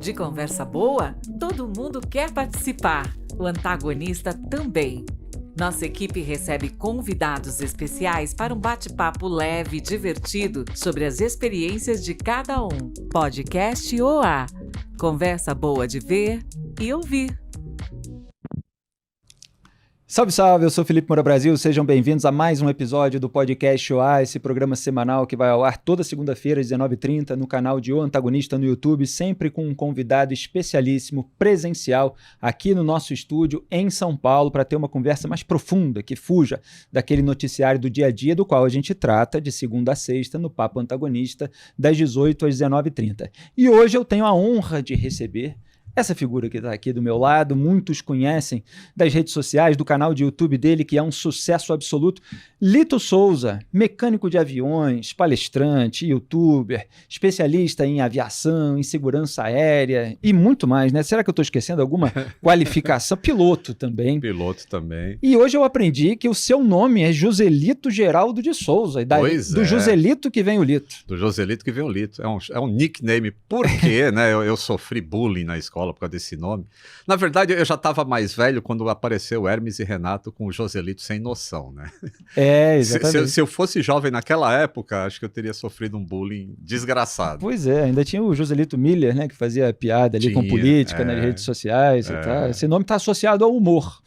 De conversa boa, todo mundo quer participar. O antagonista também. Nossa equipe recebe convidados especiais para um bate-papo leve e divertido sobre as experiências de cada um. Podcast OA. Conversa boa de ver e ouvir. Salve, salve! Eu sou Felipe Moura Brasil, sejam bem-vindos a mais um episódio do Podcast OA, esse programa semanal que vai ao ar toda segunda-feira às 19h30 no canal de O Antagonista no YouTube, sempre com um convidado especialíssimo, presencial, aqui no nosso estúdio em São Paulo, para ter uma conversa mais profunda, que fuja daquele noticiário do dia a dia, do qual a gente trata de segunda a sexta no Papo Antagonista, das 18h às 19h30. E hoje eu tenho a honra de receber essa figura que está aqui do meu lado, muitos conhecem das redes sociais, do canal de YouTube dele, que é um sucesso absoluto. Lito Souza, mecânico de aviões, palestrante, youtuber, especialista em aviação, em segurança aérea e muito mais, né? Será que eu estou esquecendo alguma qualificação? Piloto também. Piloto também. E hoje eu aprendi que o seu nome é Joselito Geraldo de Souza. E daí, do Joselito que vem o Lito. Do Joselito que vem o Lito. É um nickname. Por quê, né? Eu sofri bullying na escola por causa desse nome. Na verdade, eu já estava mais velho quando apareceu Hermes e Renato com o Joselito sem noção, né? É, exatamente. Se eu fosse jovem naquela época, acho que eu teria sofrido um bullying desgraçado. Pois é, ainda tinha o Joselito Miller, né, que fazia piada ali com política nas redes sociais e tal. Esse nome está associado ao humor.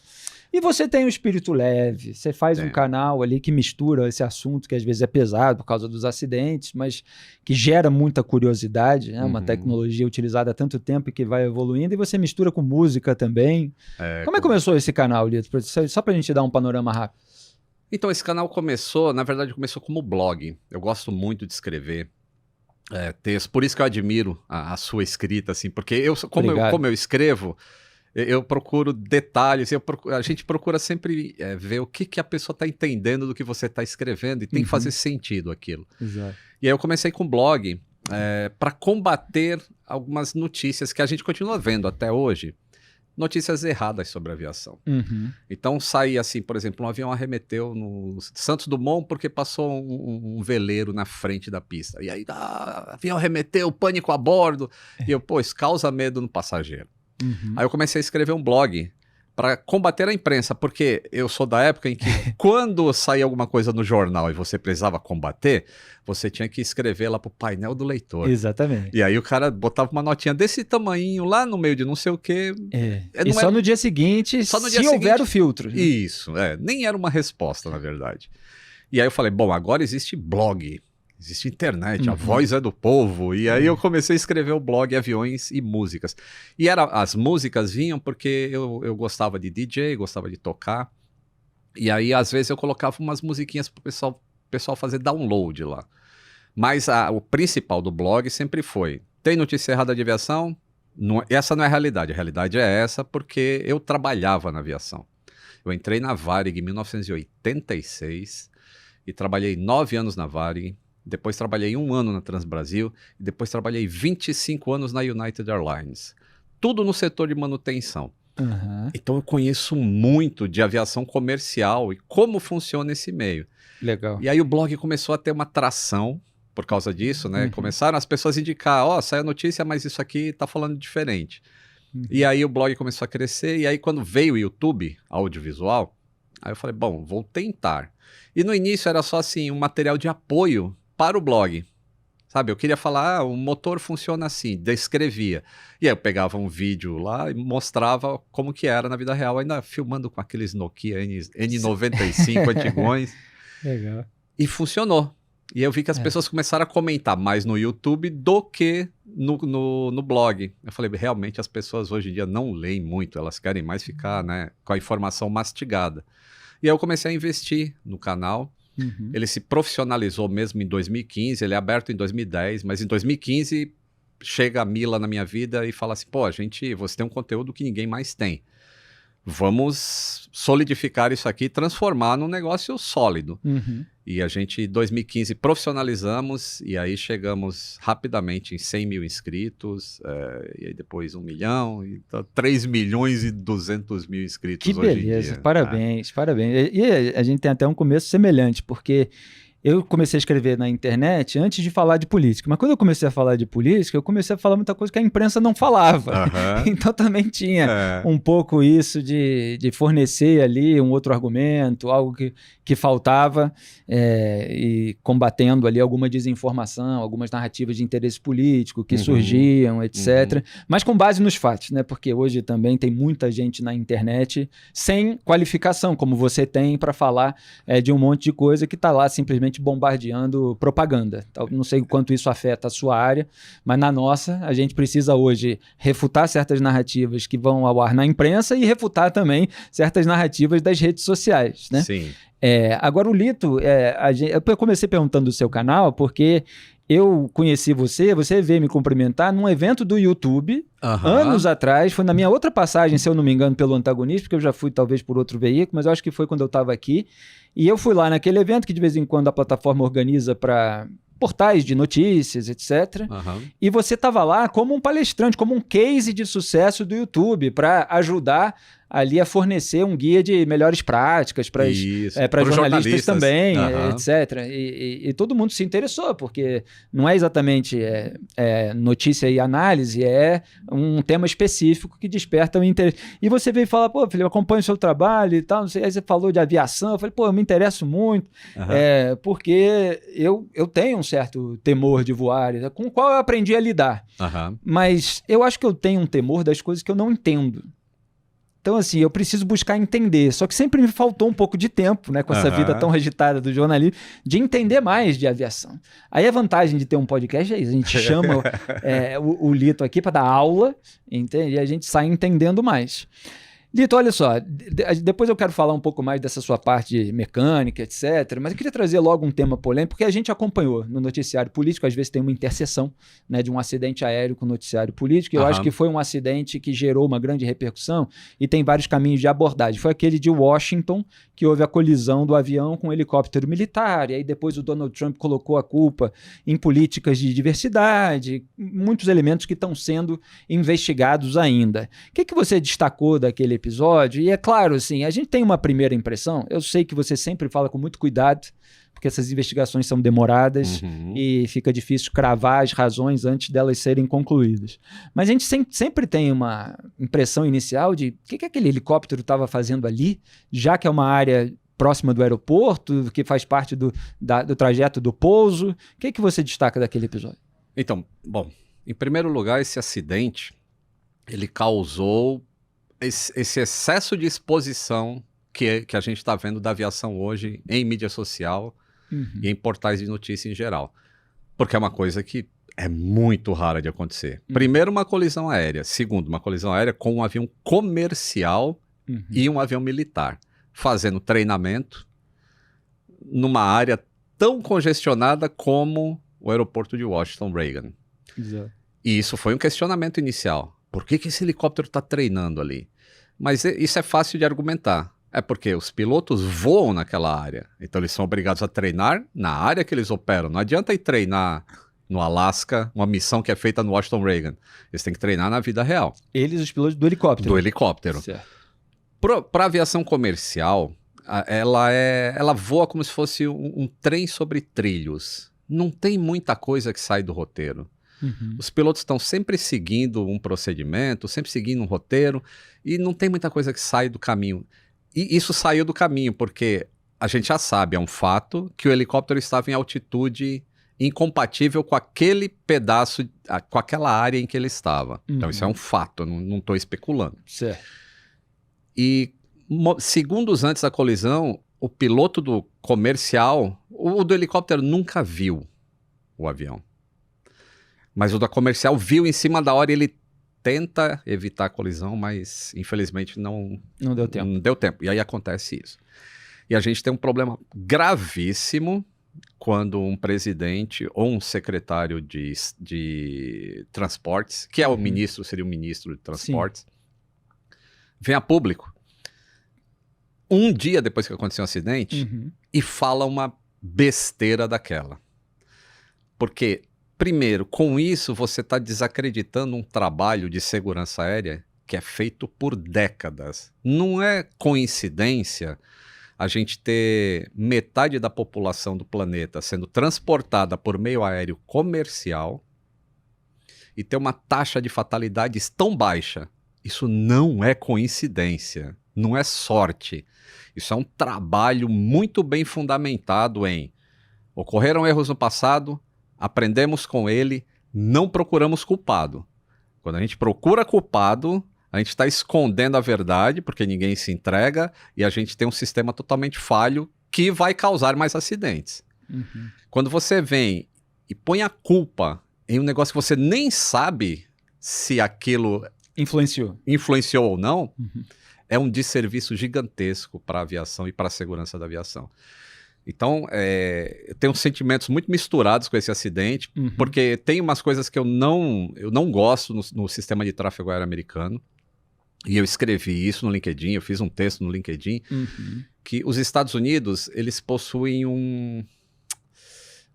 E você tem o espírito leve, você faz um canal ali que mistura esse assunto que às vezes é pesado por causa dos acidentes, mas que gera muita curiosidade, né? Uma tecnologia utilizada há tanto tempo e que vai evoluindo, e você mistura com música também. Como é que começou esse canal, Lito? Só pra gente dar um panorama rápido. Então, esse canal começou como blog. Eu gosto muito de escrever texto, por isso que eu admiro a sua escrita, assim, porque como eu escrevo, eu procuro detalhes, a gente procura sempre ver o que a pessoa está entendendo do que você está escrevendo e tem que fazer sentido aquilo. Exato. E aí eu comecei com blog para combater algumas notícias que a gente continua vendo até hoje, notícias erradas sobre a aviação. Então saía assim, por exemplo, um avião arremeteu no Santos Dumont porque passou um veleiro na frente da pista. E aí, avião arremeteu, pânico a bordo. E eu, isso causa medo no passageiro. Aí eu comecei a escrever um blog para combater a imprensa, porque eu sou da época em que quando saía alguma coisa no jornal e você precisava combater, você tinha que escrever lá pro painel do leitor. Exatamente. E aí o cara botava uma notinha desse tamanhinho lá no meio de não sei o quê. E só no dia seguinte, se houver o filtro. Isso, nem era uma resposta, na verdade. E aí eu falei, agora existe blog. Existe internet, a voz é do povo. E aí eu comecei a escrever o blog Aviões e Músicas. E as músicas vinham porque eu gostava de DJ, gostava de tocar. E aí, às vezes, eu colocava umas musiquinhas pro pessoal fazer download lá. Mas o principal do blog sempre foi: tem notícia errada de aviação? Essa não é a realidade. A realidade é essa porque eu trabalhava na aviação. Eu entrei na Varig em 1986 e trabalhei 9 anos na Varig. Depois trabalhei 1 ano na Transbrasil e depois trabalhei 25 anos na United Airlines. Tudo no setor de manutenção. Então eu conheço muito de aviação comercial e como funciona esse meio. Legal. E aí o blog começou a ter uma tração por causa disso, né? Começaram as pessoas a indicar, sai a notícia, mas isso aqui tá falando diferente. E aí o blog começou a crescer, e aí quando veio o YouTube, audiovisual, aí eu falei, vou tentar. E no início era só assim, um material de apoio para o blog, sabe? Eu queria falar, o motor funciona assim, descrevia. E aí eu pegava um vídeo lá e mostrava como que era na vida real, ainda filmando com aqueles Nokia N95 antigões. Legal. E funcionou. E eu vi que as pessoas começaram a comentar mais no YouTube do que no blog. Eu falei, realmente as pessoas hoje em dia não leem muito, elas querem mais ficar, né, com a informação mastigada. E aí eu comecei a investir no canal. Ele se profissionalizou mesmo em 2015, ele é aberto em 2010, mas em 2015 chega a Mila na minha vida e fala assim, você tem um conteúdo que ninguém mais tem. Vamos solidificar isso aqui e transformar num negócio sólido. E a gente, em 2015, profissionalizamos e aí chegamos rapidamente em 100 mil inscritos, e aí depois 1 milhão, e 3 milhões e 200 mil inscritos que hoje em dia. Beleza, parabéns, parabéns. E a gente tem até um começo semelhante, porque eu comecei a escrever na internet antes de falar de política. Mas quando eu comecei a falar de política, eu comecei a falar muita coisa que a imprensa não falava. Então também tinha um pouco isso de fornecer ali um outro argumento, algo que faltava, e combatendo ali alguma desinformação, algumas narrativas de interesse político que surgiam, etc. Mas com base nos fatos, né? Porque hoje também tem muita gente na internet sem qualificação, como você tem para falar de um monte de coisa que está lá simplesmente bombardeando propaganda. Não sei o quanto isso afeta a sua área, mas na nossa, a gente precisa hoje refutar certas narrativas que vão ao ar na imprensa e refutar também certas narrativas das redes sociais, né? Sim. Agora o Lito, eu comecei perguntando do seu canal porque eu conheci você veio me cumprimentar num evento do YouTube, anos atrás, foi na minha outra passagem, se eu não me engano, pelo Antagonista, porque eu já fui talvez por outro veículo, mas eu acho que foi quando eu estava aqui, e eu fui lá naquele evento que de vez em quando a plataforma organiza para portais de notícias, etc. E você estava lá como um palestrante, como um case de sucesso do YouTube, para ajudar ali a fornecer um guia de melhores práticas para jornalistas também, etc. E todo mundo se interessou, porque não é exatamente notícia e análise, é um tema específico que desperta o interesse. E você veio falar, pô, Felipe, eu acompanho o seu trabalho e tal, não sei, aí você falou de aviação, eu falei, pô, eu me interesso muito, porque eu tenho um certo temor de voar, com o qual eu aprendi a lidar. Mas eu acho que eu tenho um temor das coisas que eu não entendo. Então, assim, eu preciso buscar entender. Só que sempre me faltou um pouco de tempo, né? Com essa vida tão agitada do jornalismo, de entender mais de aviação. Aí a vantagem de ter um podcast é isso. A gente chama o Lito aqui para dar aula, entende? E a gente sai entendendo mais. Lito, olha só, depois eu quero falar um pouco mais dessa sua parte mecânica, etc. Mas eu queria trazer logo um tema polêmico, porque a gente acompanhou no noticiário político, às vezes tem uma interseção, né, de um acidente aéreo com o noticiário político, e eu acho que foi um acidente que gerou uma grande repercussão e tem vários caminhos de abordagem. Foi aquele de Washington, que houve a colisão do avião com um helicóptero militar, e aí depois o Donald Trump colocou a culpa em políticas de diversidade, muitos elementos que estão sendo investigados ainda. O que você destacou daquele episódio? E é claro, assim, a gente tem uma primeira impressão, eu sei que você sempre fala com muito cuidado, porque essas investigações são demoradas e fica difícil cravar as razões antes delas serem concluídas. Mas a gente sempre tem uma impressão inicial de o que aquele helicóptero estava fazendo ali, já que é uma área próxima do aeroporto, que faz parte do trajeto do pouso. O que você destaca daquele episódio? Então, bom, em primeiro lugar, esse acidente, ele causou esse excesso de exposição que a gente está vendo da aviação hoje em mídia social e em portais de notícia em geral. Porque é uma coisa que é muito rara de acontecer. Primeiro, uma colisão aérea. Segundo, uma colisão aérea com um avião comercial e um avião militar, fazendo treinamento numa área tão congestionada como o aeroporto de Washington Reagan. Exato. E isso foi um questionamento inicial. Por que esse helicóptero está treinando ali? Mas isso é fácil de argumentar. É porque os pilotos voam naquela área. Então eles são obrigados a treinar na área que eles operam. Não adianta ir treinar no Alasca, uma missão que é feita no Washington Reagan. Eles têm que treinar na vida real. Eles, os pilotos do helicóptero. Do helicóptero. Para aviação comercial, ela voa como se fosse um trem sobre trilhos. Não tem muita coisa que sai do roteiro. Os pilotos estão sempre seguindo um procedimento, sempre seguindo um roteiro, e não tem muita coisa que sai do caminho. E isso saiu do caminho, porque a gente já sabe, é um fato, que o helicóptero estava em altitude incompatível com aquele pedaço, com aquela área em que ele estava. Então isso é um fato, eu não estou especulando. Certo. E segundos antes da colisão, o piloto do comercial, o do helicóptero nunca viu o avião. Mas o da comercial viu em cima da hora e ele tenta evitar a colisão, mas infelizmente não deu tempo. Não deu tempo. E aí acontece isso. E a gente tem um problema gravíssimo quando um presidente ou um secretário de transportes, que é o ministro, seria o ministro de transportes, vem a público um dia depois que aconteceu o acidente e fala uma besteira daquela. Porque primeiro, com isso você está desacreditando um trabalho de segurança aérea que é feito por décadas. Não é coincidência a gente ter metade da população do planeta sendo transportada por meio aéreo comercial e ter uma taxa de fatalidades tão baixa. Isso não é coincidência, não é sorte. Isso é um trabalho muito bem fundamentado em ocorreram erros no passado, aprendemos com ele, não procuramos culpado. Quando a gente procura culpado, a gente está escondendo a verdade, porque ninguém se entrega, e a gente tem um sistema totalmente falho que vai causar mais acidentes. Uhum. Quando você vem e põe a culpa em um negócio que você nem sabe se aquilo influenciou ou não, é um desserviço gigantesco para a aviação e para a segurança da aviação. Então, eu tenho sentimentos muito misturados com esse acidente, porque tem umas coisas que eu não gosto no sistema de tráfego aéreo americano, e eu escrevi isso no LinkedIn, eu fiz um texto no LinkedIn, que os Estados Unidos, eles possuem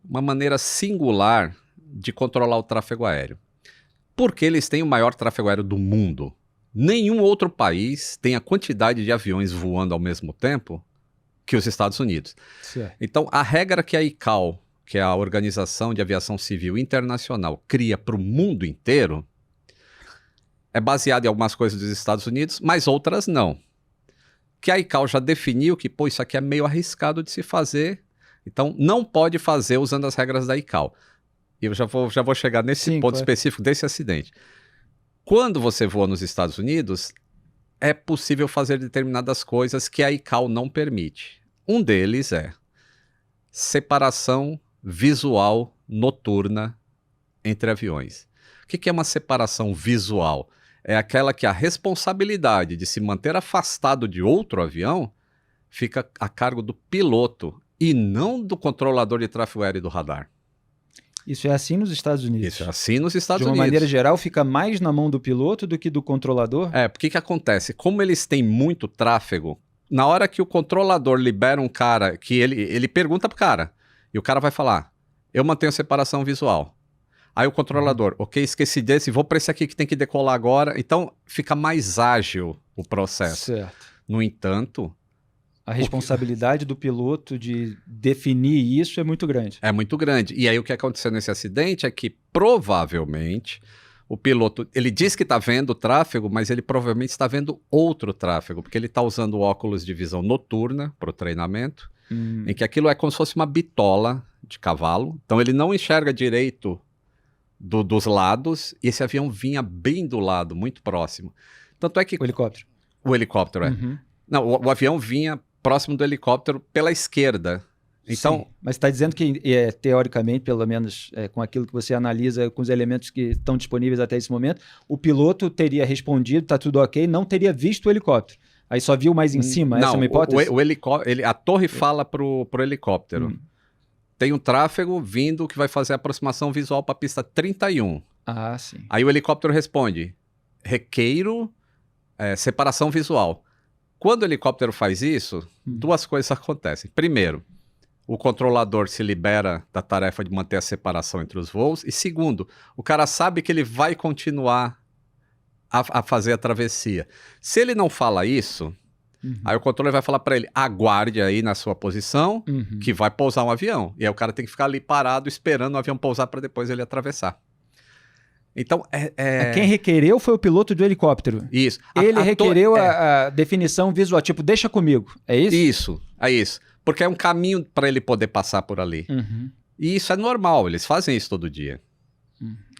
uma maneira singular de controlar o tráfego aéreo. Porque eles têm o maior tráfego aéreo do mundo. Nenhum outro país tem a quantidade de aviões voando ao mesmo tempo que os Estados Unidos. Certo. Então, a regra que a ICAO, que é a Organização de Aviação Civil Internacional, cria para o mundo inteiro, é baseada em algumas coisas dos Estados Unidos, mas outras não. Que a ICAO já definiu que, pô, isso aqui é meio arriscado de se fazer, então não pode fazer usando as regras da ICAO. E eu já vou chegar nesse ponto específico desse acidente. Quando você voa nos Estados Unidos, é possível fazer determinadas coisas que a ICAO não permite. Um deles é separação visual noturna entre aviões. O que é uma separação visual? É aquela que a responsabilidade de se manter afastado de outro avião fica a cargo do piloto e não do controlador de tráfego aéreo e do radar. Isso é assim nos Estados Unidos? Isso é assim nos Estados Unidos. De uma maneira geral, fica mais na mão do piloto do que do controlador? Porque que acontece? Como eles têm muito tráfego, na hora que o controlador libera um cara, que ele pergunta pro cara, e o cara vai falar, eu mantenho separação visual. Aí o controlador, ok, esqueci desse, vou para esse aqui que tem que decolar agora. Então, fica mais ágil o processo. Certo. No entanto... A responsabilidade do piloto de definir isso é muito grande. É muito grande. E aí o que aconteceu nesse acidente é que, provavelmente, o piloto, ele diz que está vendo o tráfego, mas ele provavelmente está vendo outro tráfego, porque ele está usando óculos de visão noturna para o treinamento, em que aquilo é como se fosse uma bitola de cavalo. Então ele não enxerga direito dos lados, e esse avião vinha bem do lado, muito próximo. Tanto é que... O helicóptero. O helicóptero, Não, o avião vinha próximo do helicóptero pela esquerda. Então, sim, mas está dizendo que, teoricamente, pelo menos com aquilo que você analisa, com os elementos que estão disponíveis até esse momento, o piloto teria respondido, está tudo ok, não teria visto o helicóptero. Aí só viu mais em cima, essa é uma hipótese? A torre fala pro helicóptero. Tem um tráfego vindo que vai fazer a aproximação visual para a pista 31. Ah, sim. Aí o helicóptero responde, requeiro separação visual. Quando o helicóptero faz isso, duas coisas acontecem. Primeiro, o controlador se libera da tarefa de manter a separação entre os voos. E segundo, o cara sabe que ele vai continuar a fazer a travessia. Se ele não fala isso, aí o controlador vai falar para ele, aguarde aí na sua posição, que vai pousar um avião. E aí o cara tem que ficar ali parado esperando o avião pousar para depois ele atravessar. Então, Quem requereu foi o piloto do helicóptero. Isso. Ele requereu a definição visual, tipo, deixa comigo, é isso? Isso, é isso. Porque é um caminho para ele poder passar por ali. E isso é normal, eles fazem isso todo dia.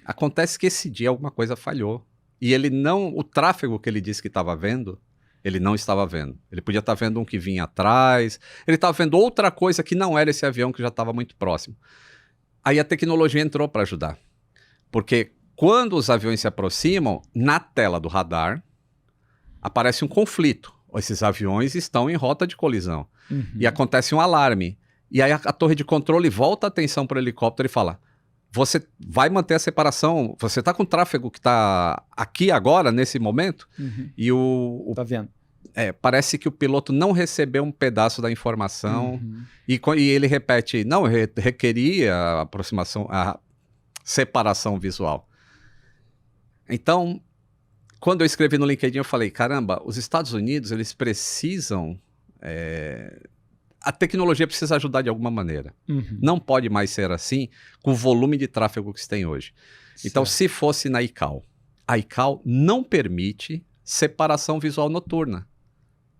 Acontece que esse dia alguma coisa falhou. E ele não, o tráfego que ele disse que estava vendo, ele não estava vendo. Ele podia estar vendo um que vinha atrás, ele estava vendo outra coisa que não era esse avião que já estava muito próximo. Aí a tecnologia entrou para ajudar. Porque quando os aviões se aproximam, na tela do radar, aparece um conflito. Esses aviões estão em rota de colisão. E acontece um alarme. E aí a torre de controle volta a atenção para o helicóptero e fala, você vai manter a separação, você está com o tráfego que está aqui agora, nesse momento, e Tá vendo? Parece que o piloto não recebeu um pedaço da informação, e ele repete, não, eu requeria a aproximação, a separação visual. Então, quando eu escrevi no LinkedIn, eu falei, caramba, os Estados Unidos, eles precisam a tecnologia precisa ajudar de alguma maneira. Uhum. Não pode mais ser assim com o volume de tráfego que se tem hoje. Então, se fosse na ICAO, a ICAO não permite separação visual noturna.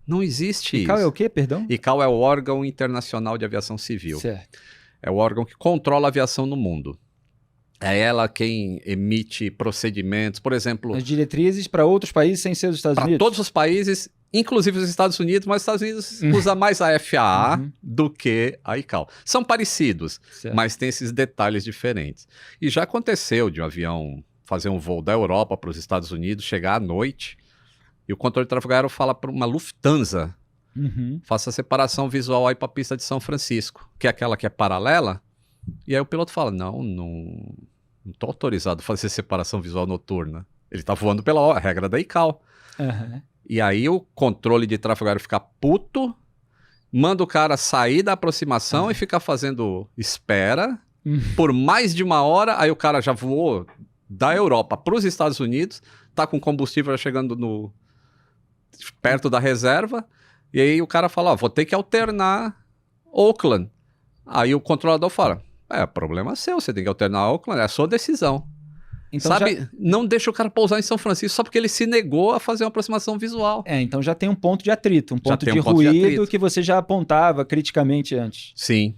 Não existe ICAO isso. é o quê, perdão? ICAO é o órgão internacional de aviação civil. Certo. É o órgão que controla a aviação no mundo. É ela quem emite procedimentos, por exemplo... As diretrizes para outros países sem ser os Estados Para Unidos? todos os países, inclusive os Estados Unidos, mas os Estados Unidos usa mais a FAA do que a ICAO. São parecidos, Certo. mas tem esses detalhes diferentes. E já aconteceu de um avião fazer um voo da Europa para os Estados Unidos, chegar à noite, e o controle de tráfego aéreo fala para uma Lufthansa, faça a separação visual aí para a pista de São Francisco, que é aquela que é paralela, e aí o piloto fala, não estou autorizado a fazer separação visual noturna. Ele está voando pela regra da ICAO. Uhum. E aí o controle de tráfego aéreo fica puto, manda o cara sair da aproximação e ficar fazendo espera por mais de 1 hora, aí o cara já voou da Europa para os Estados Unidos, tá com combustível já chegando perto da reserva, e aí o cara fala, vou ter que alternar Oakland. Aí o controlador fala, problema seu, você tem que alternar Oakland, é a sua decisão. Então Sabe, não deixa o cara pousar em São Francisco só porque ele se negou a fazer uma aproximação visual. então já tem um ponto de atrito, um ponto tem de um ponto de ruído atrito. que você já apontava criticamente antes. Sim.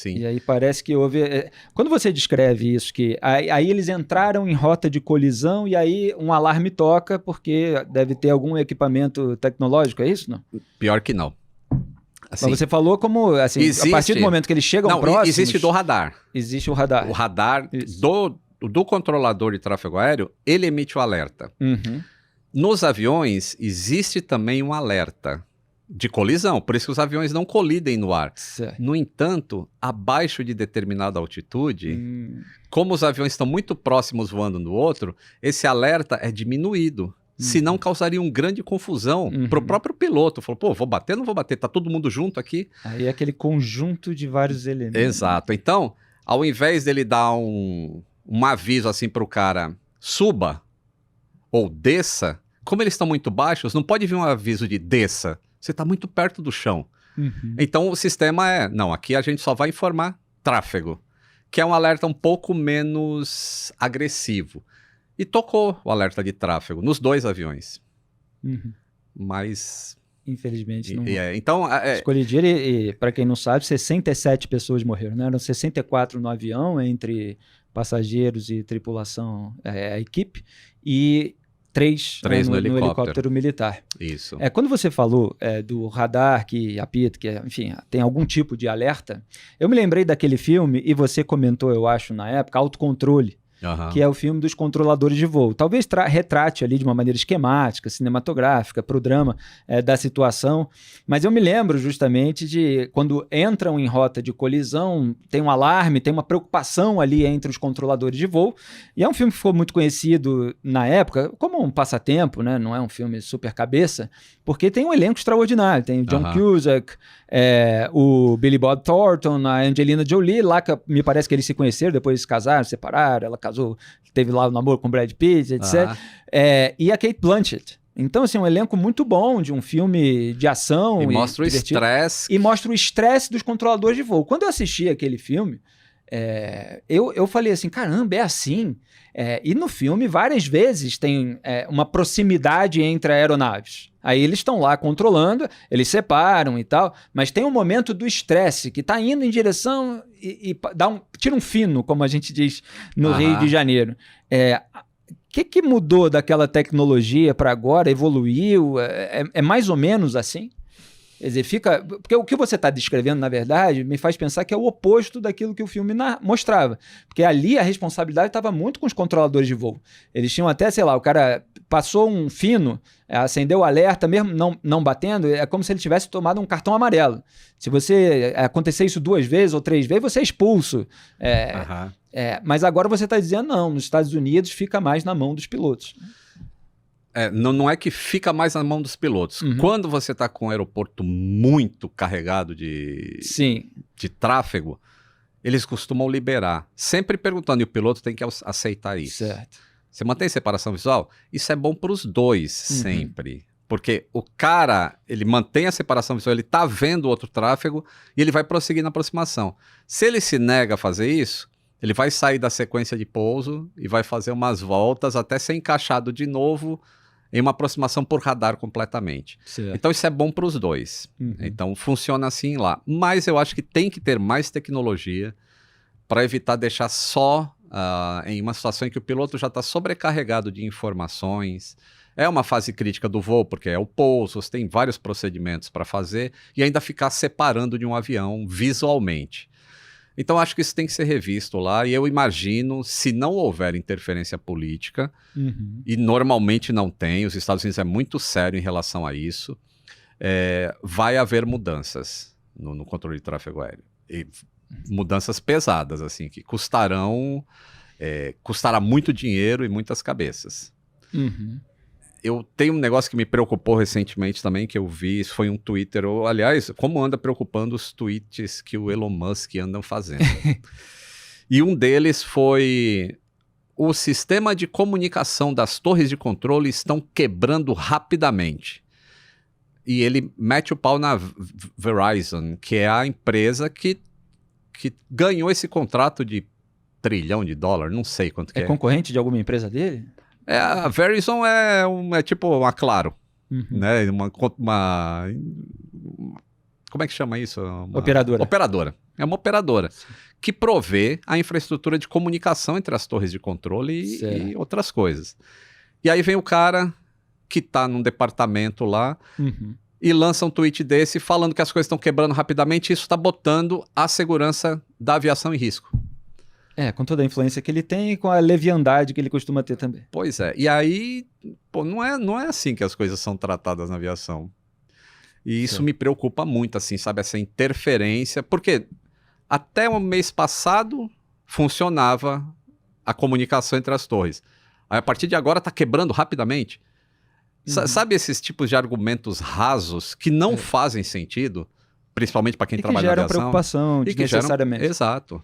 E aí parece que houve... Quando você descreve isso, que aí eles entraram em rota de colisão e aí um alarme toca porque deve ter algum equipamento tecnológico, é isso? Não? Pior que não. Assim, Mas você falou como, assim, a partir do momento que eles chegam próximos... existe do radar. Existe o radar. O radar do controlador de tráfego aéreo, ele emite o alerta. Nos aviões, existe também um alerta de colisão, por isso que os aviões não colidem no ar. Certo. No entanto, abaixo de determinada altitude, como os aviões estão muito próximos voando no outro, esse alerta é diminuído. Senão causaria uma grande confusão para o próprio piloto. Falou, vou bater, não vou bater, tá todo mundo junto aqui. Aí é aquele conjunto de vários elementos. Exato. Então, ao invés dele dar um aviso assim para o cara, suba ou desça, como eles estão muito baixos, não pode vir um aviso de desça. Você está muito perto do chão. Então o sistema não, aqui a gente só vai informar tráfego, que é um alerta um pouco menos agressivo. E tocou o alerta de tráfego nos 2 aviões. Mas... Infelizmente não... Então... Colidir e para quem não sabe, 67 pessoas morreram, né? Eram 64 no avião, entre passageiros e tripulação, a equipe, e 3 no helicóptero militar. Isso. Quando você falou do radar que apita, que enfim, tem algum tipo de alerta, eu me lembrei daquele filme, e você comentou, eu acho, na época, Autocontrole, que é o filme dos controladores de voo. Talvez retrate ali de uma maneira esquemática, cinematográfica, para o drama da situação, mas eu me lembro justamente de quando entram em rota de colisão, tem um alarme, tem uma preocupação ali entre os controladores de voo, e é um filme que ficou muito conhecido na época, como um passatempo, né? Não é um filme super cabeça, porque tem um elenco extraordinário, tem o John Cusack, o Billy Bob Thornton, a Angelina Jolie, lá que me parece que eles se conheceram, depois se casaram, separaram, ela casou, teve lá o namoro com Brad Pitt, etc. E a Cate Blanchett. Então, assim, um elenco muito bom de um filme de ação. E mostra o estresse. E mostra o estresse dos controladores de voo. Quando eu assisti aquele filme, eu falei assim, caramba, é assim? E no filme, várias vezes, tem uma proximidade entre aeronaves. Aí eles estão lá controlando, eles separam e tal, mas tem um momento do estresse, que está indo em direção e tira um fino, como a gente diz no Rio de Janeiro. O que mudou daquela tecnologia para agora? Evoluiu? É mais ou menos assim? Quer dizer, porque o que você está descrevendo, na verdade, me faz pensar que é o oposto daquilo que o filme mostrava. Porque ali a responsabilidade estava muito com os controladores de voo. Eles tinham até, sei lá, o cara passou um fino, acendeu o alerta, mesmo não batendo, é como se ele tivesse tomado um cartão amarelo. Se você acontecer isso 2 vezes ou 3 vezes, você é expulso. Mas agora você está dizendo, não, nos Estados Unidos fica mais na mão dos pilotos. Não é que fica mais na mão dos pilotos. Quando você está com um aeroporto muito carregado de tráfego, eles costumam liberar. Sempre perguntando, e o piloto tem que aceitar isso. Certo. Você mantém separação visual? Isso é bom para os 2, sempre. Porque o cara, ele mantém a separação visual, ele tá vendo o outro tráfego e ele vai prosseguir na aproximação. Se ele se nega a fazer isso, ele vai sair da sequência de pouso e vai fazer umas voltas até ser encaixado de novo em uma aproximação por radar completamente. Certo. Então isso é bom para os dois. Então funciona assim lá. Mas eu acho que tem que ter mais tecnologia para evitar deixar só em uma situação em que o piloto já está sobrecarregado de informações. É uma fase crítica do voo, porque é o pouso, você tem vários procedimentos para fazer e ainda ficar separando de um avião visualmente. Então acho que isso tem que ser revisto lá e eu imagino, se não houver interferência política, e normalmente não tem, os Estados Unidos é muito sério em relação a isso, vai haver mudanças no controle de tráfego aéreo. E mudanças pesadas, assim, que custará muito dinheiro e muitas cabeças. Eu tenho um negócio que me preocupou recentemente também, que eu vi, isso foi um Twitter, aliás, como anda preocupando os tweets que o Elon Musk anda fazendo. E um deles foi: o sistema de comunicação das torres de controle estão quebrando rapidamente. E ele mete o pau na Verizon, que é a empresa que ganhou esse contrato de $1 trilhão, não sei quanto que é. É concorrente de alguma empresa dele? A Verizon é tipo uma Claro, né? Como é que chama isso? Operadora. É uma operadora que provê a infraestrutura de comunicação entre as torres de controle e outras coisas. E aí vem o cara que está num departamento lá e lança um tweet desse falando que as coisas estão quebrando rapidamente e isso está botando a segurança da aviação em risco. Com toda a influência que ele tem e com a leviandade que ele costuma ter também. Pois é. E aí, não é assim que as coisas são tratadas na aviação. E isso me preocupa muito, assim, sabe? Essa interferência. Porque até o mês passado funcionava a comunicação entre as torres. Aí, a partir de agora, está quebrando rapidamente. Sabe esses tipos de argumentos rasos que não fazem sentido? Principalmente para quem trabalha na aviação. E que geram preocupação, desnecessariamente. Exato.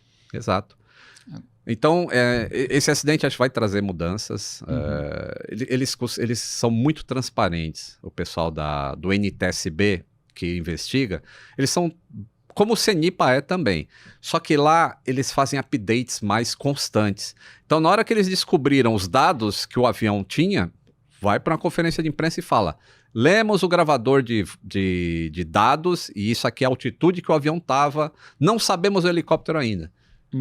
Então, esse acidente acho que vai trazer mudanças. Eles são muito transparentes, o pessoal do NTSB, que investiga. Eles são como o CENIPA é também. Só que lá eles fazem updates mais constantes. Então, na hora que eles descobriram os dados que o avião tinha, vai para uma conferência de imprensa e fala: lemos o gravador de dados e isso aqui é a altitude que o avião estava. Não sabemos o helicóptero ainda.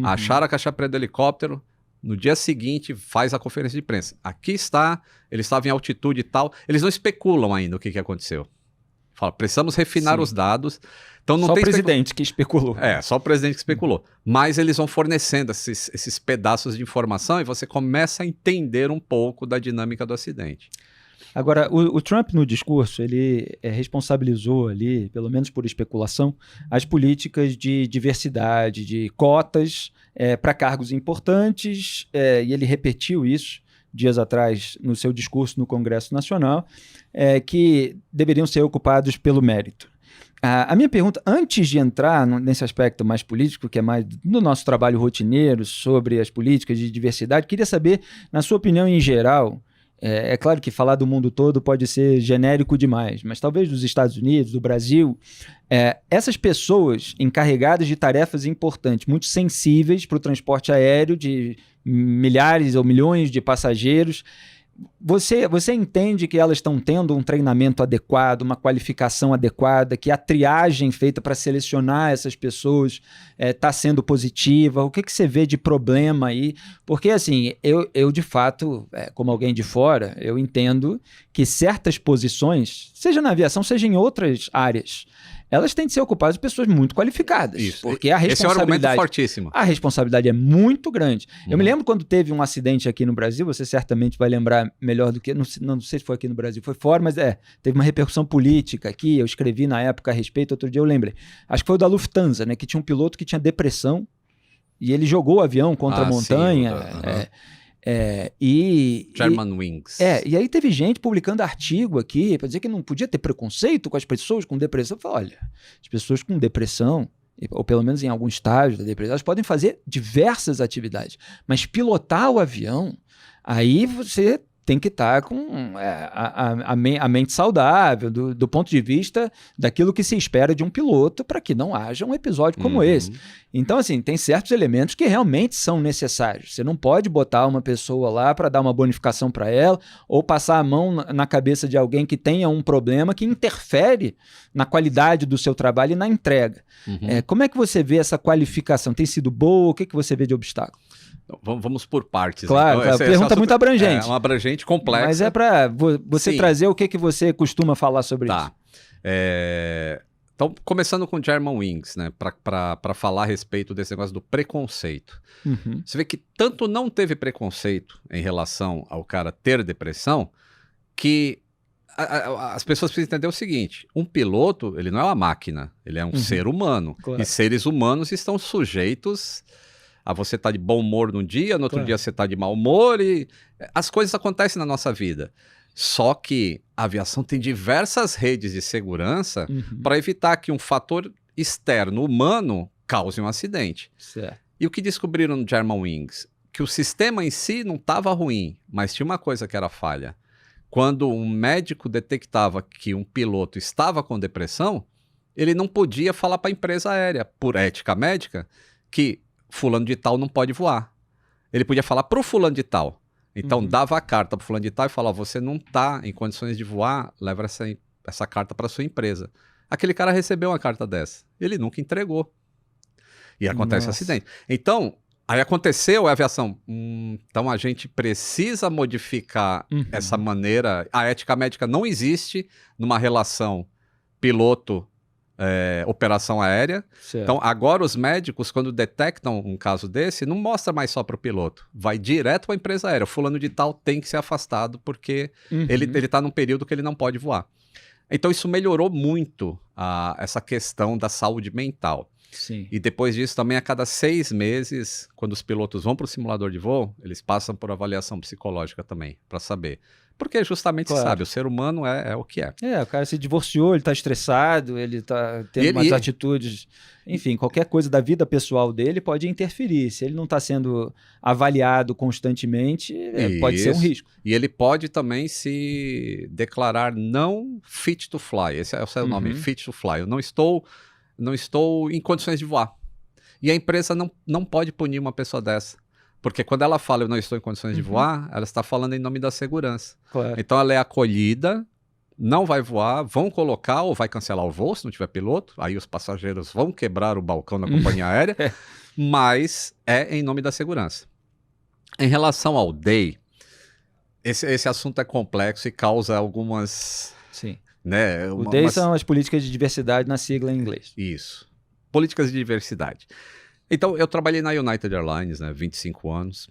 Acharam a caixa preta do helicóptero, no dia seguinte faz a conferência de imprensa. Aqui está, ele estava em altitude e tal. Eles não especulam ainda o que aconteceu. Fala, precisamos refinar os dados. Então não só tem o presidente que especulou. Só o presidente que especulou. Mas eles vão fornecendo esses pedaços de informação e você começa a entender um pouco da dinâmica do acidente. Agora, o Trump, no discurso, ele responsabilizou ali, pelo menos por especulação, as políticas de diversidade, de cotas para cargos importantes, e ele repetiu isso dias atrás no seu discurso no Congresso Nacional, que deveriam ser ocupados pelo mérito. A minha pergunta, antes de entrar nesse aspecto mais político, que é mais do nosso trabalho rotineiro sobre as políticas de diversidade, queria saber, na sua opinião em geral, é claro que falar do mundo todo pode ser genérico demais, mas talvez dos Estados Unidos, do Brasil, essas pessoas encarregadas de tarefas importantes, muito sensíveis para o transporte aéreo de milhares ou milhões de passageiros, você entende que elas estão tendo um treinamento adequado, uma qualificação adequada, que a triagem feita para selecionar essas pessoas está sendo positiva? O que você vê de problema aí? Porque, assim, eu de fato, como alguém de fora, eu entendo que certas posições, seja na aviação, seja em outras áreas, elas têm de ser ocupadas por pessoas muito qualificadas. Isso. Porque a responsabilidade, esse é um argumento fortíssimo. A responsabilidade é muito grande. Eu me lembro quando teve um acidente aqui no Brasil, você certamente vai lembrar melhor do que... Não sei se foi aqui no Brasil, foi fora, mas teve uma repercussão política aqui, eu escrevi na época a respeito, outro dia eu lembrei. Acho que foi o da Lufthansa, né, que tinha um piloto que tinha depressão e ele jogou o avião contra a montanha. Germanwings. E aí teve gente publicando artigo aqui para dizer que não podia ter preconceito com as pessoas com depressão. Eu falei, olha, as pessoas com depressão, ou pelo menos em algum estágio da depressão, elas podem fazer diversas atividades, mas pilotar o avião, aí você tem que estar com a mente saudável, do ponto de vista daquilo que se espera de um piloto, para que não haja um episódio como esse. Então, assim, tem certos elementos que realmente são necessários. Você não pode botar uma pessoa lá para dar uma bonificação para ela, ou passar a mão na cabeça de alguém que tenha um problema que interfere na qualidade do seu trabalho e na entrega. Como é que você vê essa qualificação? Tem sido boa? O que você vê de obstáculo? Vamos por partes. Claro, então, a pergunta é muito abrangente. É uma abrangente complexa. Mas é para você trazer o que você costuma falar sobre isso. Então, começando com Germanwings, né, para falar a respeito desse negócio do preconceito. Você vê que tanto não teve preconceito em relação ao cara ter depressão, que as pessoas precisam entender o seguinte: um piloto, ele não é uma máquina, ele é um ser humano. Claro. E seres humanos estão sujeitos a você estar de bom humor num dia, no outro dia você está de mau humor, e as coisas acontecem na nossa vida. Só que a aviação tem diversas redes de segurança para evitar que um fator externo humano cause um acidente. Certo. E o que descobriram no Germanwings? Que o sistema em si não estava ruim, mas tinha uma coisa que era falha. Quando um médico detectava que um piloto estava com depressão, ele não podia falar para a empresa aérea, por ética médica, que fulano de tal não pode voar. Ele podia falar para o fulano de tal. Então, dava a carta para o fulano de tal e falava: você não está em condições de voar, leva essa carta para sua empresa. Aquele cara recebeu uma carta dessa. Ele nunca entregou. E acontece acidente. Então, aí aconteceu a aviação. Então, a gente precisa modificar essa maneira. A ética médica não existe numa relação piloto operação aérea. Certo. Então, agora os médicos, quando detectam um caso desse, não mostra mais só para o piloto. Vai direto para a empresa aérea. O fulano de tal tem que ser afastado porque ele está num período que ele não pode voar. Então, isso melhorou muito essa questão da saúde mental. Sim. E depois disso, também a cada 6 meses, quando os pilotos vão para o simulador de voo, eles passam por avaliação psicológica também, para saber. Porque justamente, Claro. sabe, o ser humano é o que é. O cara se divorciou, ele tá estressado, ele tá tendo umas atitudes... Enfim, qualquer coisa da vida pessoal dele pode interferir. Se ele não está sendo avaliado constantemente, pode ser um risco. E ele pode também se declarar não fit to fly. Esse é o nome, fit to fly. Eu não estou em condições de voar. E a empresa não pode punir uma pessoa dessa. Porque quando ela fala eu não estou em condições de voar, ela está falando em nome da segurança. Claro. Então ela é acolhida, não vai voar, vão colocar ou vai cancelar o voo se não tiver piloto, aí os passageiros vão quebrar o balcão da companhia aérea, mas é em nome da segurança. Em relação ao DEI, esse assunto é complexo e causa algumas... Sim. Né, o DEI são as políticas de diversidade na sigla em inglês. Isso. Políticas de diversidade. Então, eu trabalhei na United Airlines, né, 25 anos.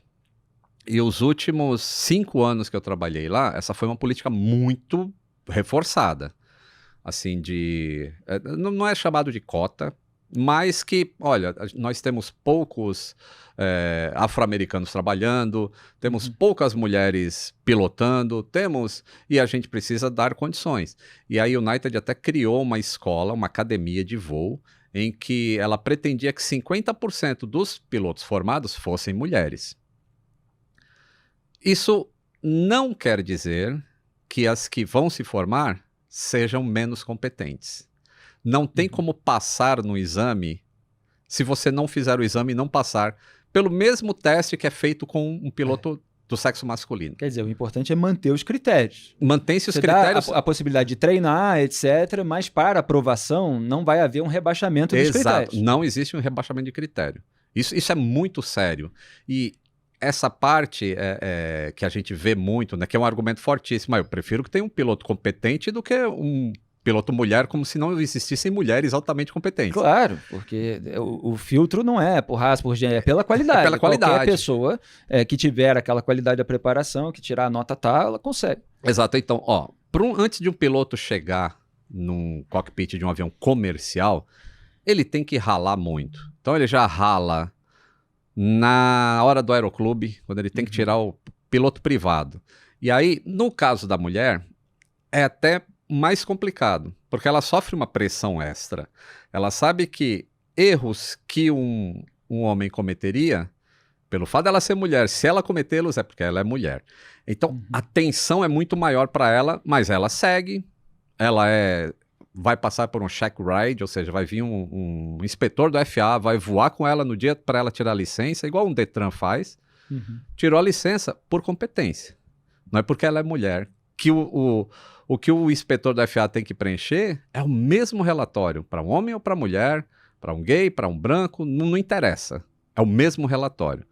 E os últimos 5 anos que eu trabalhei lá, essa foi uma política muito reforçada. Assim, não é chamado de cota, mas que, olha, nós temos poucos afro-americanos trabalhando, temos poucas mulheres pilotando, e a gente precisa dar condições. E a United até criou uma escola, uma academia de voo, em que ela pretendia que 50% dos pilotos formados fossem mulheres. Isso não quer dizer que as que vão se formar sejam menos competentes. Não tem como passar no exame se você não fizer o exame e não passar pelo mesmo teste que é feito com um piloto do sexo masculino. Quer dizer, o importante é manter os critérios. Mantém-se os Você critérios. dá a possibilidade de treinar, etc., mas para aprovação não vai haver um rebaixamento dos critérios. Não existe um rebaixamento de critério. Isso é muito sério. E essa parte que a gente vê muito, né, que é um argumento fortíssimo. Eu prefiro que tenha um piloto competente do que um piloto mulher, como se não existissem mulheres altamente competentes. Claro, porque o filtro não é por raça, por gênero, é pela qualidade. É pela qualidade. Qualquer pessoa que tiver aquela qualidade da preparação, que tirar a nota tal, ela consegue. Exato. Então, antes de um piloto chegar num cockpit de um avião comercial, ele tem que ralar muito. Então, ele já rala na hora do aeroclube, quando ele tem que tirar o piloto privado. E aí, no caso da mulher, é até mais complicado, porque ela sofre uma pressão extra. Ela sabe que erros que um homem cometeria, Pelo fato dela ser mulher, se ela cometê-los é porque ela é mulher. Então, a tensão é muito maior para ela, mas ela segue, vai passar por um check ride, ou seja, vai vir um inspetor do FAA, vai voar com ela no dia para ela tirar a licença, igual um Detran faz. Tirou a licença por competência. Não é porque ela é mulher. Que o que o inspetor do FAA tem que preencher é o mesmo relatório para um homem ou para mulher, para um gay, para um branco, não interessa. É o mesmo relatório.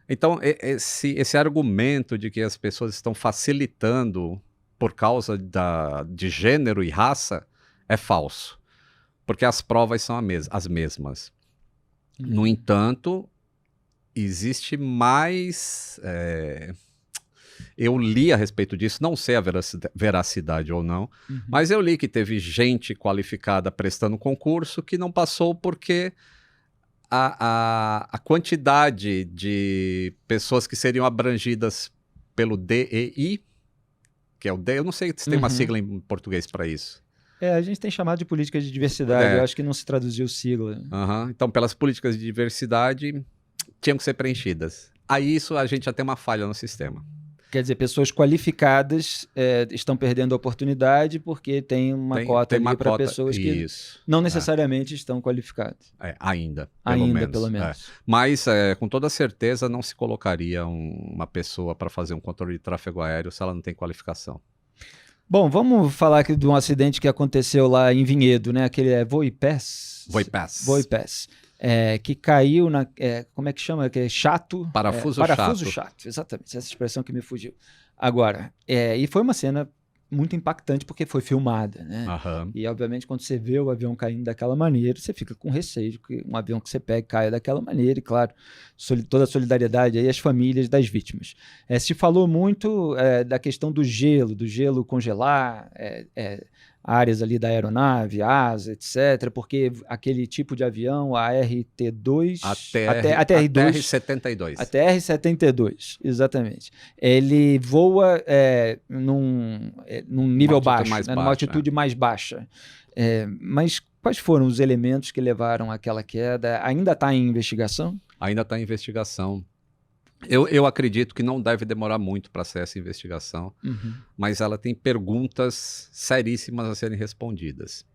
Então, esse argumento de que as pessoas estão facilitando por causa de gênero e raça é falso, porque as provas são as mesmas. No entanto, existe mais... Eu li a respeito disso, não sei a veracidade ou não, mas eu li que teve gente qualificada prestando concurso que não passou porque... A quantidade de pessoas que seriam abrangidas pelo DEI, que é o DEI, eu não sei se tem uma sigla em português para isso. A gente tem chamado de políticas de diversidade, eu acho que não se traduziu sigla. Então, pelas políticas de diversidade, tinham que ser preenchidas. Aí isso a gente já tem uma falha no sistema. Quer dizer, pessoas qualificadas estão perdendo a oportunidade porque tem uma cota ali para pessoas que não necessariamente estão qualificadas. Ainda, pelo menos. Mas, com toda certeza, não se colocaria uma pessoa para fazer um controle de tráfego aéreo se ela não tem qualificação. Bom, vamos falar aqui de um acidente que aconteceu lá em Vinhedo, né? Aquele Voipass. Que caiu na... como é que chama? Que é chato? Parafuso chato, exatamente. Essa expressão que me fugiu. Agora, e foi uma cena muito impactante porque foi filmada, né? E, obviamente, quando você vê o avião caindo daquela maneira, você fica com receio de que um avião que você pega caia daquela maneira. E, claro, toda a solidariedade aí às famílias das vítimas. Se falou muito da questão do gelo congelar, áreas ali da aeronave, asa, etc., porque aquele tipo de avião, a RT-2... A TR-72. A TR-72, exatamente. Ele voa num nível baixo, numa altitude mais baixa. Mas quais foram os elementos que levaram àquela queda? Ainda está em investigação? Ainda está em investigação. Eu acredito que não deve demorar muito para ser essa investigação, mas ela tem perguntas seríssimas a serem respondidas.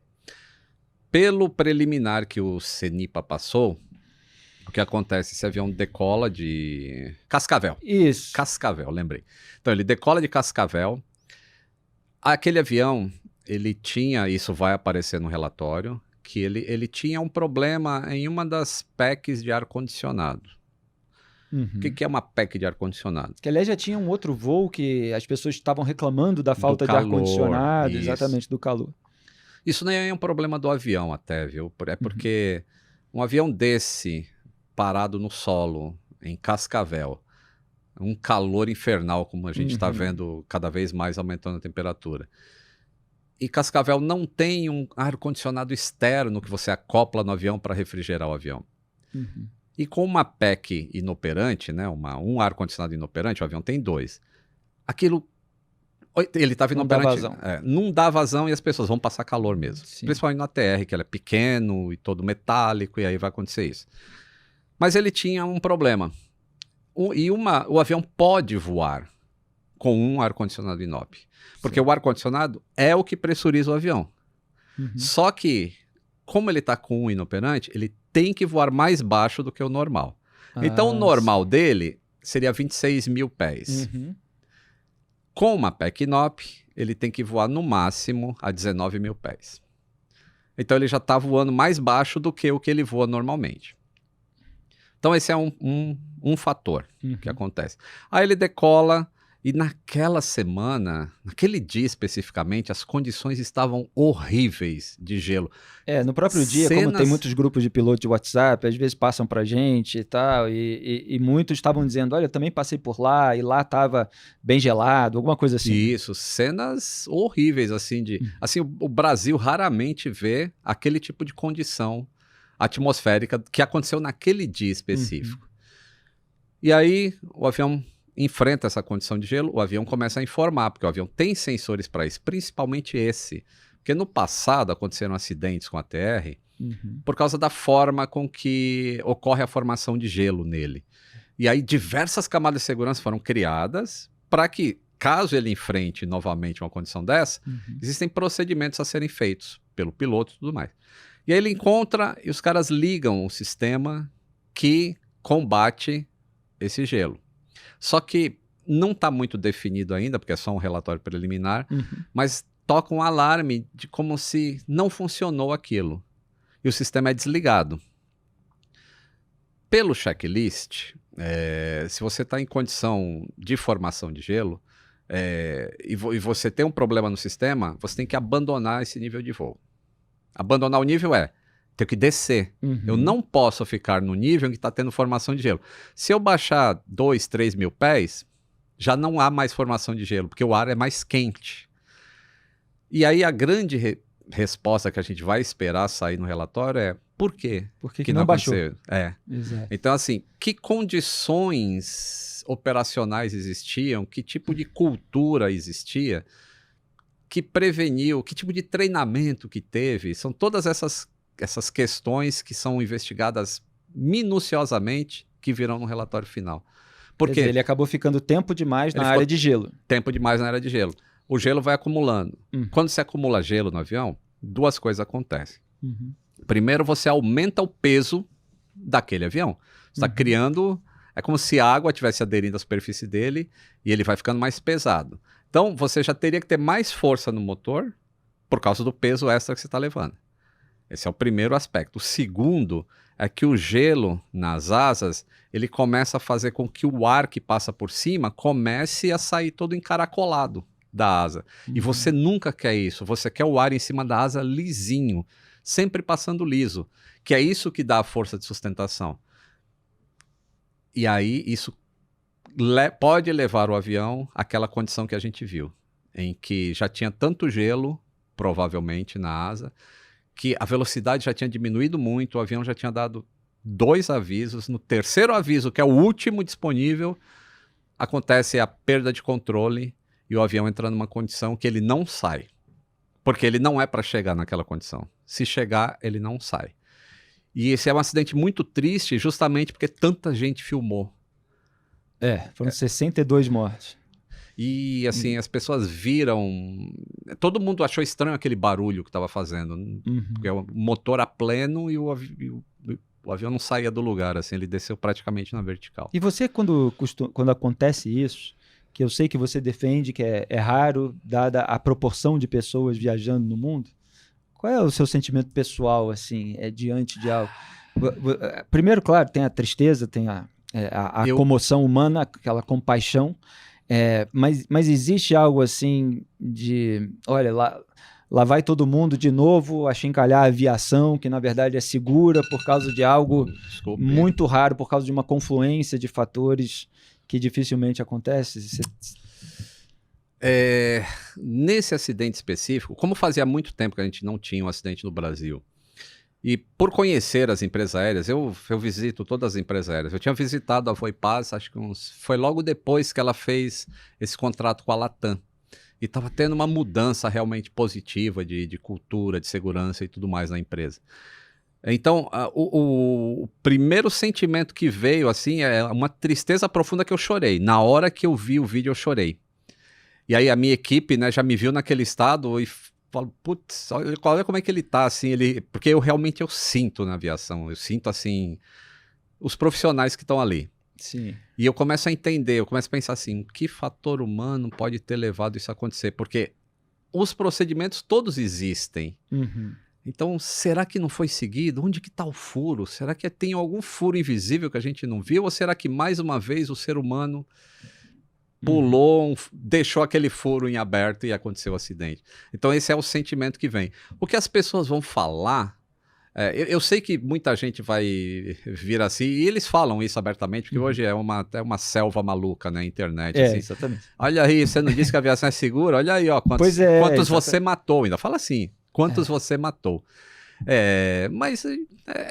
Pelo preliminar que o CENIPA passou, o que acontece? Esse avião decola de Cascavel. Isso. Cascavel, lembrei. Então, ele decola de Cascavel. Aquele avião, ele tinha, isso vai aparecer no relatório, que ele tinha um problema em uma das PECs de ar-condicionado. O que é uma PEC de ar-condicionado? Que, aliás, já tinha um outro voo que as pessoas estavam reclamando da falta de ar-condicionado, exatamente, do calor. Isso nem é um problema do avião até, viu? É porque um avião desse, parado no solo, em Cascavel, um calor infernal, como a gente está vendo cada vez mais aumentando a temperatura. E Cascavel não tem um ar-condicionado externo que você acopla no avião para refrigerar o avião. E com uma PEC inoperante, né, um ar-condicionado inoperante, o avião tem 2. Aquilo, ele estava inoperante, não dá vazão e as pessoas vão passar calor mesmo. Sim. Principalmente na TR, que ela é pequeno e todo metálico, e aí vai acontecer isso. Mas ele tinha um problema. O avião pode voar com um ar-condicionado inope. Porque o ar-condicionado é o que pressuriza o avião. Só que, como ele está com um inoperante, ele tem que voar mais baixo do que o normal. Então, o normal dele seria 26 mil pés. Com uma PEC inope, ele tem que voar no máximo a 19 mil pés. Então, ele já está voando mais baixo do que o que ele voa normalmente. Então, esse é um fator que acontece. Aí ele decola e naquela semana, naquele dia especificamente, as condições estavam horríveis de gelo. No próprio dia, como tem muitos grupos de pilotos de WhatsApp, às vezes passam pra gente e tal, e muitos estavam dizendo, olha, eu também passei por lá, e lá estava bem gelado, alguma coisa assim. Isso, cenas horríveis, assim, assim, o Brasil raramente vê aquele tipo de condição atmosférica que aconteceu naquele dia específico. E aí, o avião enfrenta essa condição de gelo, o avião começa a informar, porque o avião tem sensores para isso, principalmente esse. Porque no passado aconteceram acidentes com a TR por causa da forma com que ocorre a formação de gelo nele. E aí diversas camadas de segurança foram criadas para que, caso ele enfrente novamente uma condição dessa, existem procedimentos a serem feitos pelo piloto e tudo mais. E aí ele encontra e os caras ligam o sistema que combate esse gelo. Só que não está muito definido ainda, porque é só um relatório preliminar, mas toca um alarme de como se não funcionou aquilo. E o sistema é desligado. Pelo checklist, se você está em condição de formação de gelo, e você tem um problema no sistema, você tem que abandonar esse nível de voo. Abandonar o nível ter que descer. Eu não posso ficar no nível em que está tendo formação de gelo. Se eu baixar 2, 3 mil pés, já não há mais formação de gelo, porque o ar é mais quente. E aí a grande resposta que a gente vai esperar sair no relatório é por quê? Por que não baixou? Exato. Então, assim, que condições operacionais existiam, que tipo de cultura existia, que preveniu, que tipo de treinamento que teve, são todas essas questões que são investigadas minuciosamente que virão no relatório final. Porque quer dizer, ele acabou ficando tempo demais na área de gelo. Tempo demais na área de gelo. O gelo vai acumulando. Quando se acumula gelo no avião, duas coisas acontecem. Primeiro, você aumenta o peso daquele avião. Você está criando... É como se a água tivesse aderindo à superfície dele e ele vai ficando mais pesado. Então, você já teria que ter mais força no motor por causa do peso extra que você está levando. Esse é o primeiro aspecto. O segundo é que o gelo nas asas, ele começa a fazer com que o ar que passa por cima comece a sair todo encaracolado da asa. E você nunca quer isso. Você quer o ar em cima da asa lisinho, sempre passando liso, que é isso que dá a força de sustentação. E aí isso pode levar o avião àquela condição que a gente viu, em que já tinha tanto gelo, provavelmente, na asa, que a velocidade já tinha diminuído muito, o avião já tinha dado 2 avisos. No terceiro aviso, que é o último disponível, acontece a perda de controle e o avião entra numa condição que ele não sai. Porque ele não é para chegar naquela condição. Se chegar, ele não sai. E esse é um acidente muito triste, justamente porque tanta gente filmou. Foram 62 mortes. E, assim, as pessoas viram... Todo mundo achou estranho aquele barulho que estava fazendo. Porque é o motor a pleno e o avião não saía do lugar, assim, ele desceu praticamente na vertical. E você, quando acontece isso, que eu sei que você defende que é raro, dada a proporção de pessoas viajando no mundo, qual é o seu sentimento pessoal, assim, diante de algo? Primeiro, claro, tem a tristeza, tem a comoção humana, aquela compaixão, mas existe algo assim de, olha, lá vai todo mundo de novo achincalhar a aviação, que na verdade é segura por causa de algo muito raro, por causa de uma confluência de fatores que dificilmente acontece? Nesse acidente específico, como fazia muito tempo que a gente não tinha um acidente no Brasil, e por conhecer as empresas aéreas, eu visito todas as empresas aéreas. Eu tinha visitado a Voipaz, acho que foi logo depois que ela fez esse contrato com a Latam. E estava tendo uma mudança realmente positiva de cultura, de segurança e tudo mais na empresa. Então, o primeiro sentimento que veio, assim, é uma tristeza profunda que eu chorei. Na hora que eu vi o vídeo, eu chorei. E aí a minha equipe, né, já me viu naquele estado e falo, putz, olha como é que ele tá, assim, porque eu sinto na aviação, eu sinto, assim, os profissionais que estão ali. Sim. E eu começo a entender, eu começo a pensar assim, que fator humano pode ter levado isso a acontecer? Porque os procedimentos todos existem. Então, será que não foi seguido? Onde que está o furo? Será que tem algum furo invisível que a gente não viu? Ou será que, mais uma vez, o ser humano pulou, deixou aquele furo em aberto e aconteceu o acidente? Então, esse é o sentimento que vem. O que as pessoas vão falar... eu sei que muita gente vai vir assim, e eles falam isso abertamente, porque hoje é uma selva maluca na internet. Assim. Exatamente. Olha aí, você não disse que a aviação é segura? Olha aí, ó, quantos você matou. Ainda fala assim, quantos você matou. Mas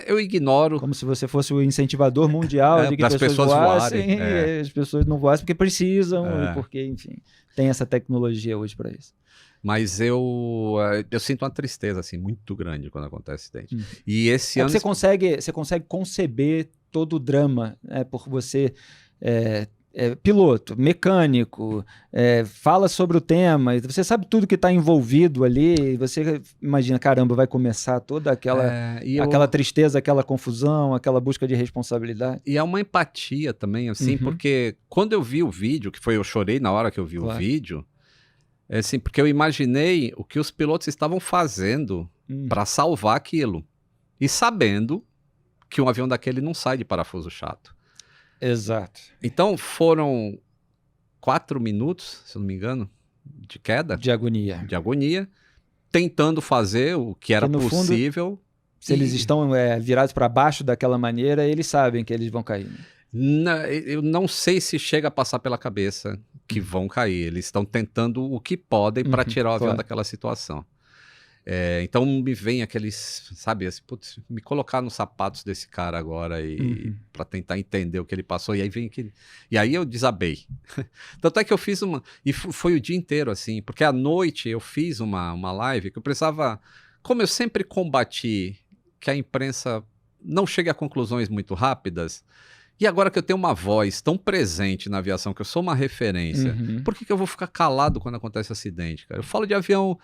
eu ignoro. Como se você fosse o incentivador mundial de que as pessoas voassem, e as pessoas não voassem porque precisam, e porque, enfim, tem essa tecnologia hoje para isso. Mas eu sinto uma tristeza assim, muito grande quando acontece acidente. E esse ano... Você consegue conceber todo o drama, né, por você piloto, mecânico, fala sobre o tema, você sabe tudo que está envolvido ali, você imagina, caramba, vai começar toda aquela tristeza, aquela confusão, aquela busca de responsabilidade. E é uma empatia também, assim, porque quando eu vi o vídeo, eu chorei na hora que eu vi o vídeo, assim, porque eu imaginei o que os pilotos estavam fazendo para salvar aquilo, e sabendo que um avião daquele não sai de parafuso chato. Exato. Então foram 4 minutos, se eu não me engano, de queda. De agonia. De agonia, tentando fazer o que era possível. Fundo, se eles estão virados para baixo daquela maneira, eles sabem que eles vão cair. Eu não sei se chega a passar pela cabeça que vão cair. Eles estão tentando o que podem para tirar o avião daquela situação. Então me vem aqueles, sabe, assim, putz, me colocar nos sapatos desse cara agora e para tentar entender o que ele passou, e aí vem aquele, e aí eu desabei. Tanto é que eu fiz e foi o dia inteiro assim, porque à noite eu fiz uma live que eu precisava, como eu sempre combati que a imprensa não chegue a conclusões muito rápidas, e agora que eu tenho uma voz tão presente na aviação, que eu sou uma referência, por que eu vou ficar calado quando acontece acidente, cara? Eu falo de avião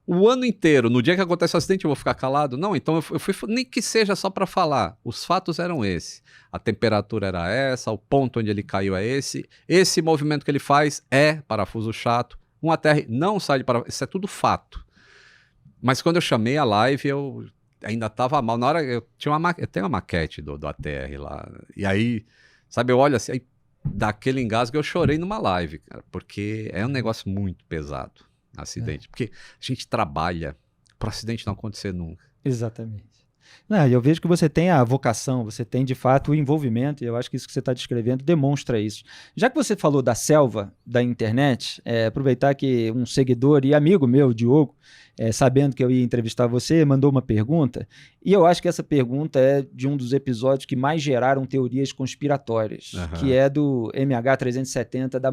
o ano inteiro, no dia que acontece o acidente eu vou ficar calado? Não, então eu fui, nem que seja só para falar. Os fatos eram esses. A temperatura era essa, o ponto onde ele caiu é esse movimento que ele faz é parafuso chato, um ATR não sai de parafuso, isso é tudo fato. Mas quando eu chamei a live, eu ainda estava mal. Na hora, eu tenho uma maquete do ATR lá, e aí, sabe, eu olho assim, aí, daquele engasgo eu chorei numa live, cara, porque é um negócio muito pesado. Acidente, porque a gente trabalha para o acidente não acontecer nunca. Exatamente. Não, eu vejo que você tem a vocação, você tem de fato o envolvimento, e eu acho que isso que você está descrevendo demonstra isso. Já que você falou da selva da internet, aproveitar que um seguidor e amigo meu, Diogo, sabendo que eu ia entrevistar você, mandou uma pergunta, e eu acho que essa pergunta é de um dos episódios que mais geraram teorias conspiratórias, que é do MH370 da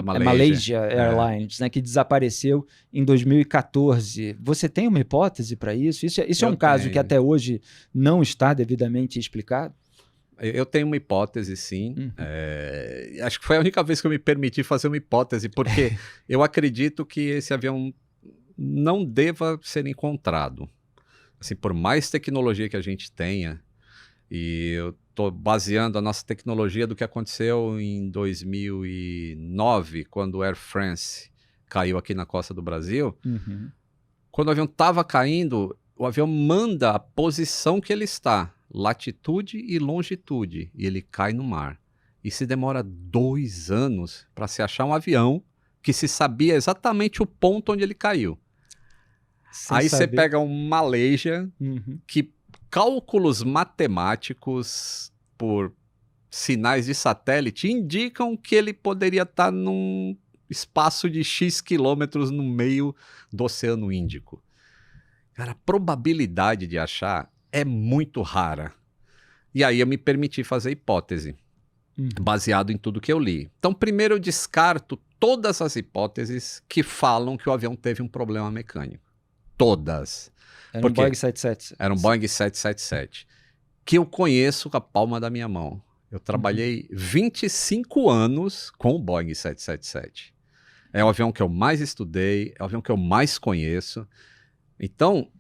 Malaysia Airlines, né, que desapareceu em 2014. Você tem uma hipótese para isso? Isso é um caso que até hoje não está devidamente explicado? Eu tenho uma hipótese, sim. Acho que foi a única vez que eu me permiti fazer uma hipótese, porque eu acredito que esse avião não deva ser encontrado. Assim, por mais tecnologia que a gente tenha, e eu estou baseando a nossa tecnologia do que aconteceu em 2009, quando o Air France caiu aqui na costa do Brasil. Quando o avião estava caindo, o avião manda a posição que ele está, latitude e longitude, e ele cai no mar. E se demora 2 anos para se achar um avião que se sabia exatamente o ponto onde ele caiu. Aí você pega um Malaysia, que cálculos matemáticos por sinais de satélite indicam que ele poderia estar num espaço de X quilômetros no meio do Oceano Índico. Cara, a probabilidade de achar é muito rara. E aí eu me permiti fazer hipótese, baseado em tudo que eu li. Então, primeiro eu descarto todas as hipóteses que falam que o avião teve um problema mecânico. Todas. Era um Boeing 777. Era um Boeing 777. Que eu conheço com a palma da minha mão. Eu trabalhei 25 anos com o Boeing 777. É o avião que eu mais estudei, é o avião que eu mais conheço. Então,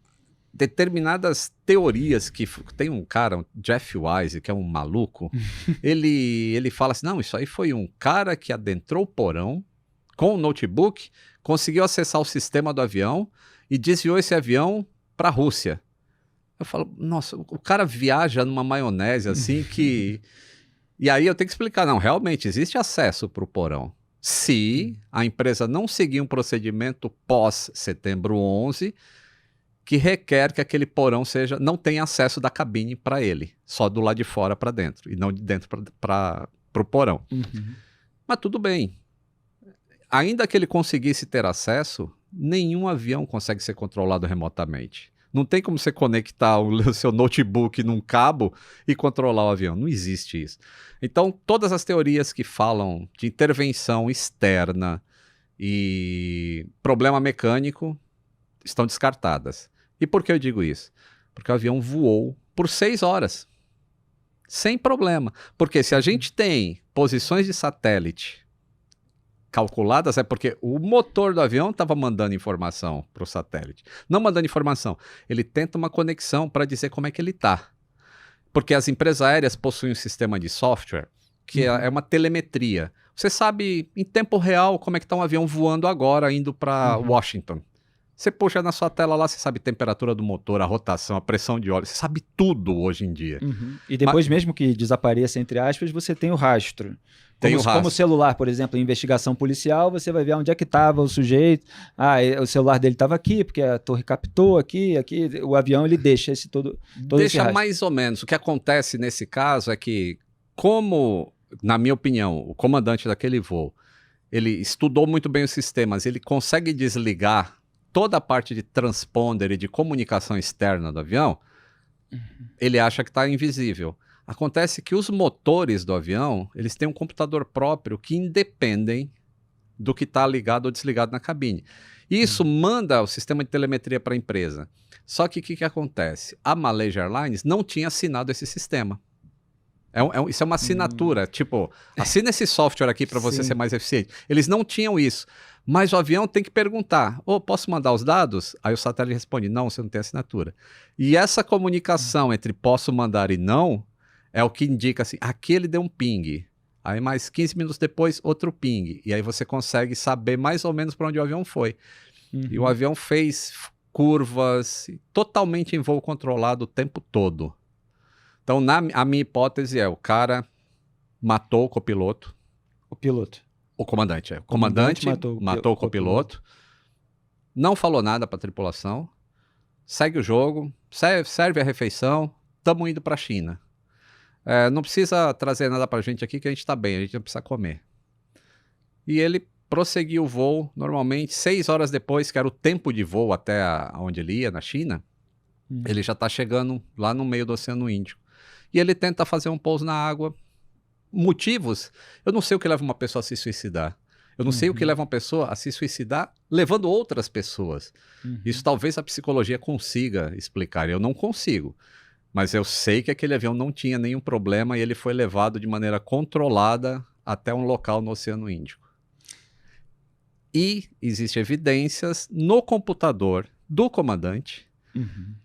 determinadas teorias que... Tem um cara, o Jeff Wise, que é um maluco, ele fala assim, não, isso aí foi um cara que adentrou o porão com o notebook, conseguiu acessar o sistema do avião e desviou esse avião para a Rússia. Eu falo, nossa, o cara viaja numa maionese assim que... E aí eu tenho que explicar, não, realmente existe acesso para o porão. Se a empresa não seguir um procedimento pós-setembro 11, que requer que aquele porão não tenha acesso da cabine para ele, só do lado de fora para dentro, e não de dentro para o porão. Mas tudo bem. Ainda que ele conseguisse ter acesso, nenhum avião consegue ser controlado remotamente. Não tem como você conectar o seu notebook num cabo e controlar o avião. Não existe isso. Então, todas as teorias que falam de intervenção externa e problema mecânico estão descartadas. E por que eu digo isso? Porque o avião voou por 6 horas. sem problema. Porque se a gente tem posições de satélite calculadas, é porque o motor do avião estava mandando informação para o satélite. Não mandando informação, ele tenta uma conexão para dizer como é que ele está. Porque as empresas aéreas possuem um sistema de software que é uma telemetria. Você sabe em tempo real como é que está um avião voando agora, indo para Washington. Você puxa na sua tela lá, você sabe a temperatura do motor, a rotação, a pressão de óleo, você sabe tudo hoje em dia. E depois, mesmo que desapareça, entre aspas, você tem o rastro. Como o celular, por exemplo, em investigação policial, você vai ver onde é que estava o sujeito. O celular dele estava aqui, porque a torre captou aqui. O avião, ele deixa esse todo esse rastro. Mais ou menos. O que acontece nesse caso é que, como, na minha opinião, o comandante daquele voo, ele estudou muito bem os sistemas, ele consegue desligar toda a parte de transponder e de comunicação externa do avião, ele acha que está invisível. Acontece que os motores do avião, eles têm um computador próprio que independem do que está ligado ou desligado na cabine. Isso manda o sistema de telemetria para a empresa. Só que o que acontece? A Malaysia Airlines não tinha assinado esse sistema. Isso é uma assinatura, tipo, assina esse software aqui para você ser mais eficiente. Eles não tinham isso. Mas o avião tem que perguntar, posso mandar os dados? Aí o satélite responde, não, você não tem assinatura. E essa comunicação entre posso mandar e não é o que indica assim, aqui ele deu um ping. Aí mais 15 minutos depois, outro ping. E aí você consegue saber mais ou menos para onde o avião foi. E o avião fez curvas totalmente em voo controlado o tempo todo. Então, a minha hipótese é, o cara matou o copiloto. O piloto. O comandante, O comandante matou o copiloto. Não falou nada para a tripulação. Segue o jogo, serve a refeição, estamos indo para a China. Não precisa trazer nada para a gente aqui que a gente está bem, a gente não precisa comer. E ele prosseguiu o voo, normalmente 6 horas depois, que era o tempo de voo até onde ele ia, na China, ele já está chegando lá no meio do Oceano Índico. E ele tenta fazer um pouso na água. Motivos? Eu não sei o que leva uma pessoa a se suicidar. Eu não sei o que leva uma pessoa a se suicidar levando outras pessoas. Isso talvez a psicologia consiga explicar. Eu não consigo. Mas eu sei que aquele avião não tinha nenhum problema e ele foi levado de maneira controlada até um local no Oceano Índico. E existem evidências no computador do comandante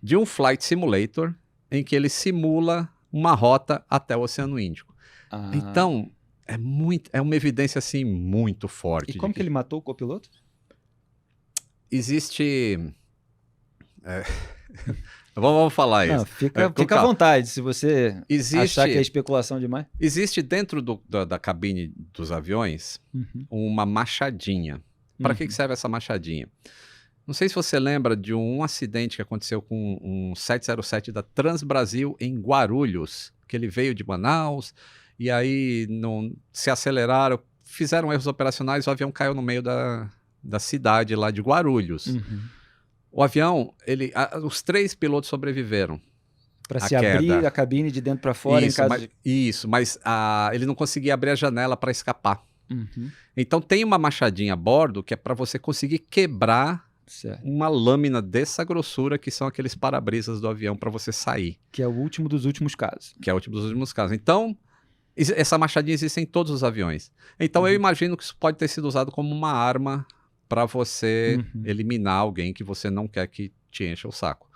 de um flight simulator em que ele simula uma rota até o Oceano Índico. Então, é uma evidência assim muito forte. E como que ele matou o copiloto? Existe... Vamos falar isso. Não, fica à vontade, se você achar que é especulação demais. Existe dentro da cabine dos aviões uma machadinha. Para que serve essa machadinha? Não sei se você lembra de um acidente que aconteceu com um 707 da Transbrasil em Guarulhos, que ele veio de Manaus e aí se aceleraram, fizeram erros operacionais, o avião caiu no meio da cidade lá de Guarulhos. O avião, os 3 pilotos sobreviveram. Para se abrir a cabine de dentro para fora em caso mas ele não conseguia abrir a janela para escapar. Então tem uma machadinha a bordo que é para você conseguir quebrar uma lâmina dessa grossura que são aqueles para-brisas do avião para você sair. Que é o último dos últimos casos. Então, essa machadinha existe em todos os aviões. Então eu imagino que isso pode ter sido usado como uma arma para você eliminar alguém que você não quer que te encha o saco.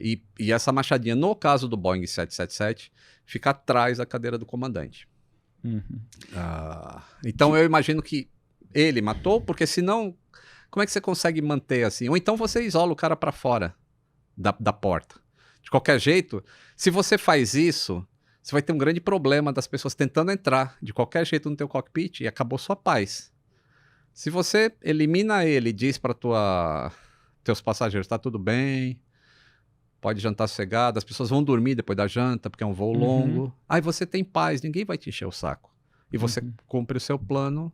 E essa machadinha, no caso do Boeing 777, fica atrás da cadeira do comandante. Então eu imagino que ele matou, porque senão, como é que você consegue manter assim? Ou então você isola o cara para fora da porta. De qualquer jeito, se você faz isso, você vai ter um grande problema das pessoas tentando entrar de qualquer jeito no teu cockpit e acabou sua paz. Se você elimina ele e diz para teus passageiros, está tudo bem, pode jantar sossegado, as pessoas vão dormir depois da janta, porque é um voo longo. Aí você tem paz, ninguém vai te encher o saco. E você cumpre o seu plano.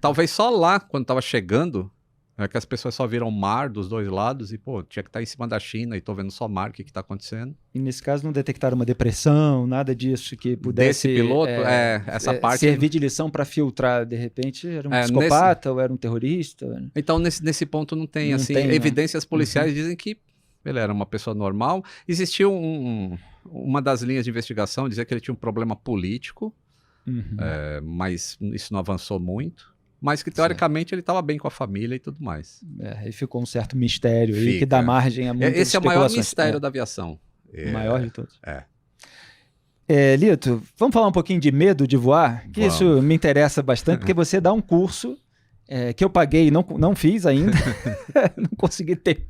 Talvez só lá, quando estava chegando, que as pessoas só viram mar dos dois lados e, tinha que estar em cima da China e tô vendo só mar, o que está acontecendo. E nesse caso não detectaram uma depressão, nada disso que pudesse... Desse piloto, essa parte... Servir de lição para filtrar, de repente, era um psicopata ou era um terrorista? Então, nesse ponto não tem, evidências policiais dizem que Ele era uma pessoa normal. Existia uma das linhas de investigação, dizia que ele tinha um problema político, mas isso não avançou muito. Mas que, teoricamente, ele estava bem com a família e tudo mais. Aí ficou um certo mistério aí, que dá margem a muitas Esse é o maior mistério da aviação. O maior de todos. Lito, vamos falar um pouquinho de medo de voar? Que isso me interessa bastante, porque você dá um curso que eu paguei e não fiz ainda. Não consegui ter,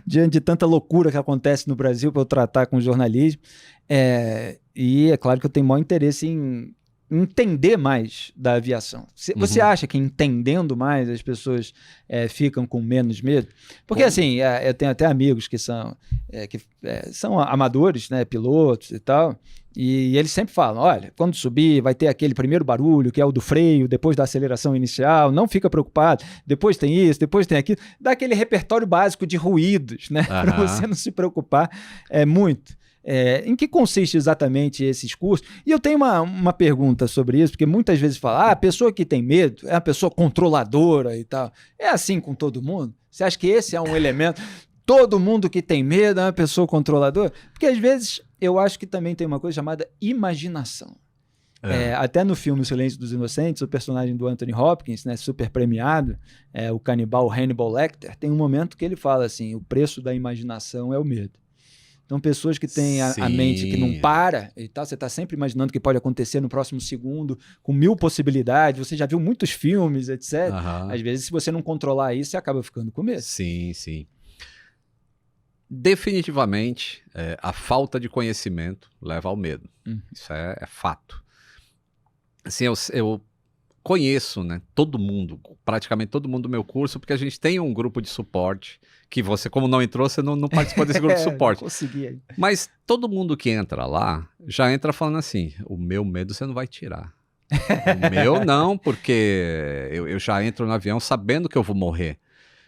diante de tanta loucura que acontece no Brasil, para eu tratar com jornalismo. E é claro que eu tenho maior interesse em entender mais da aviação. Você acha que entendendo mais as pessoas ficam com menos medo? Porque assim, eu tenho até amigos que são amadores, né, pilotos e tal, e eles sempre falam, olha, quando subir vai ter aquele primeiro barulho que é o do freio, depois da aceleração inicial, não fica preocupado, depois tem isso, depois tem aquilo, dá aquele repertório básico de ruídos, né, para você não se preocupar muito. Em que consiste exatamente esses cursos? E eu tenho uma pergunta sobre isso, porque muitas vezes falam, a pessoa que tem medo é uma pessoa controladora e tal. É assim com todo mundo? Você acha que esse é um elemento? Todo mundo que tem medo é uma pessoa controladora? Porque às vezes eu acho que também tem uma coisa chamada imaginação. Até no filme O Silêncio dos Inocentes, o personagem do Anthony Hopkins, né, super premiado, o canibal Hannibal Lecter, tem um momento que ele fala assim, o preço da imaginação é o medo. Então, pessoas que têm a mente que não para e tal, você está sempre imaginando o que pode acontecer no próximo segundo, com 1000 possibilidades, você já viu muitos filmes, etc. Às vezes, se você não controlar isso, você acaba ficando com medo. Sim, sim. Definitivamente, a falta de conhecimento leva ao medo. Isso é fato. Assim, eu conheço, né, todo mundo, praticamente todo mundo do meu curso, porque a gente tem um grupo de suporte, que você, como não entrou, você não participou desse grupo de suporte. Não consegui. Mas todo mundo que entra lá, já entra falando assim, o meu medo você não vai tirar. O meu não, porque eu já entro no avião sabendo que eu vou morrer.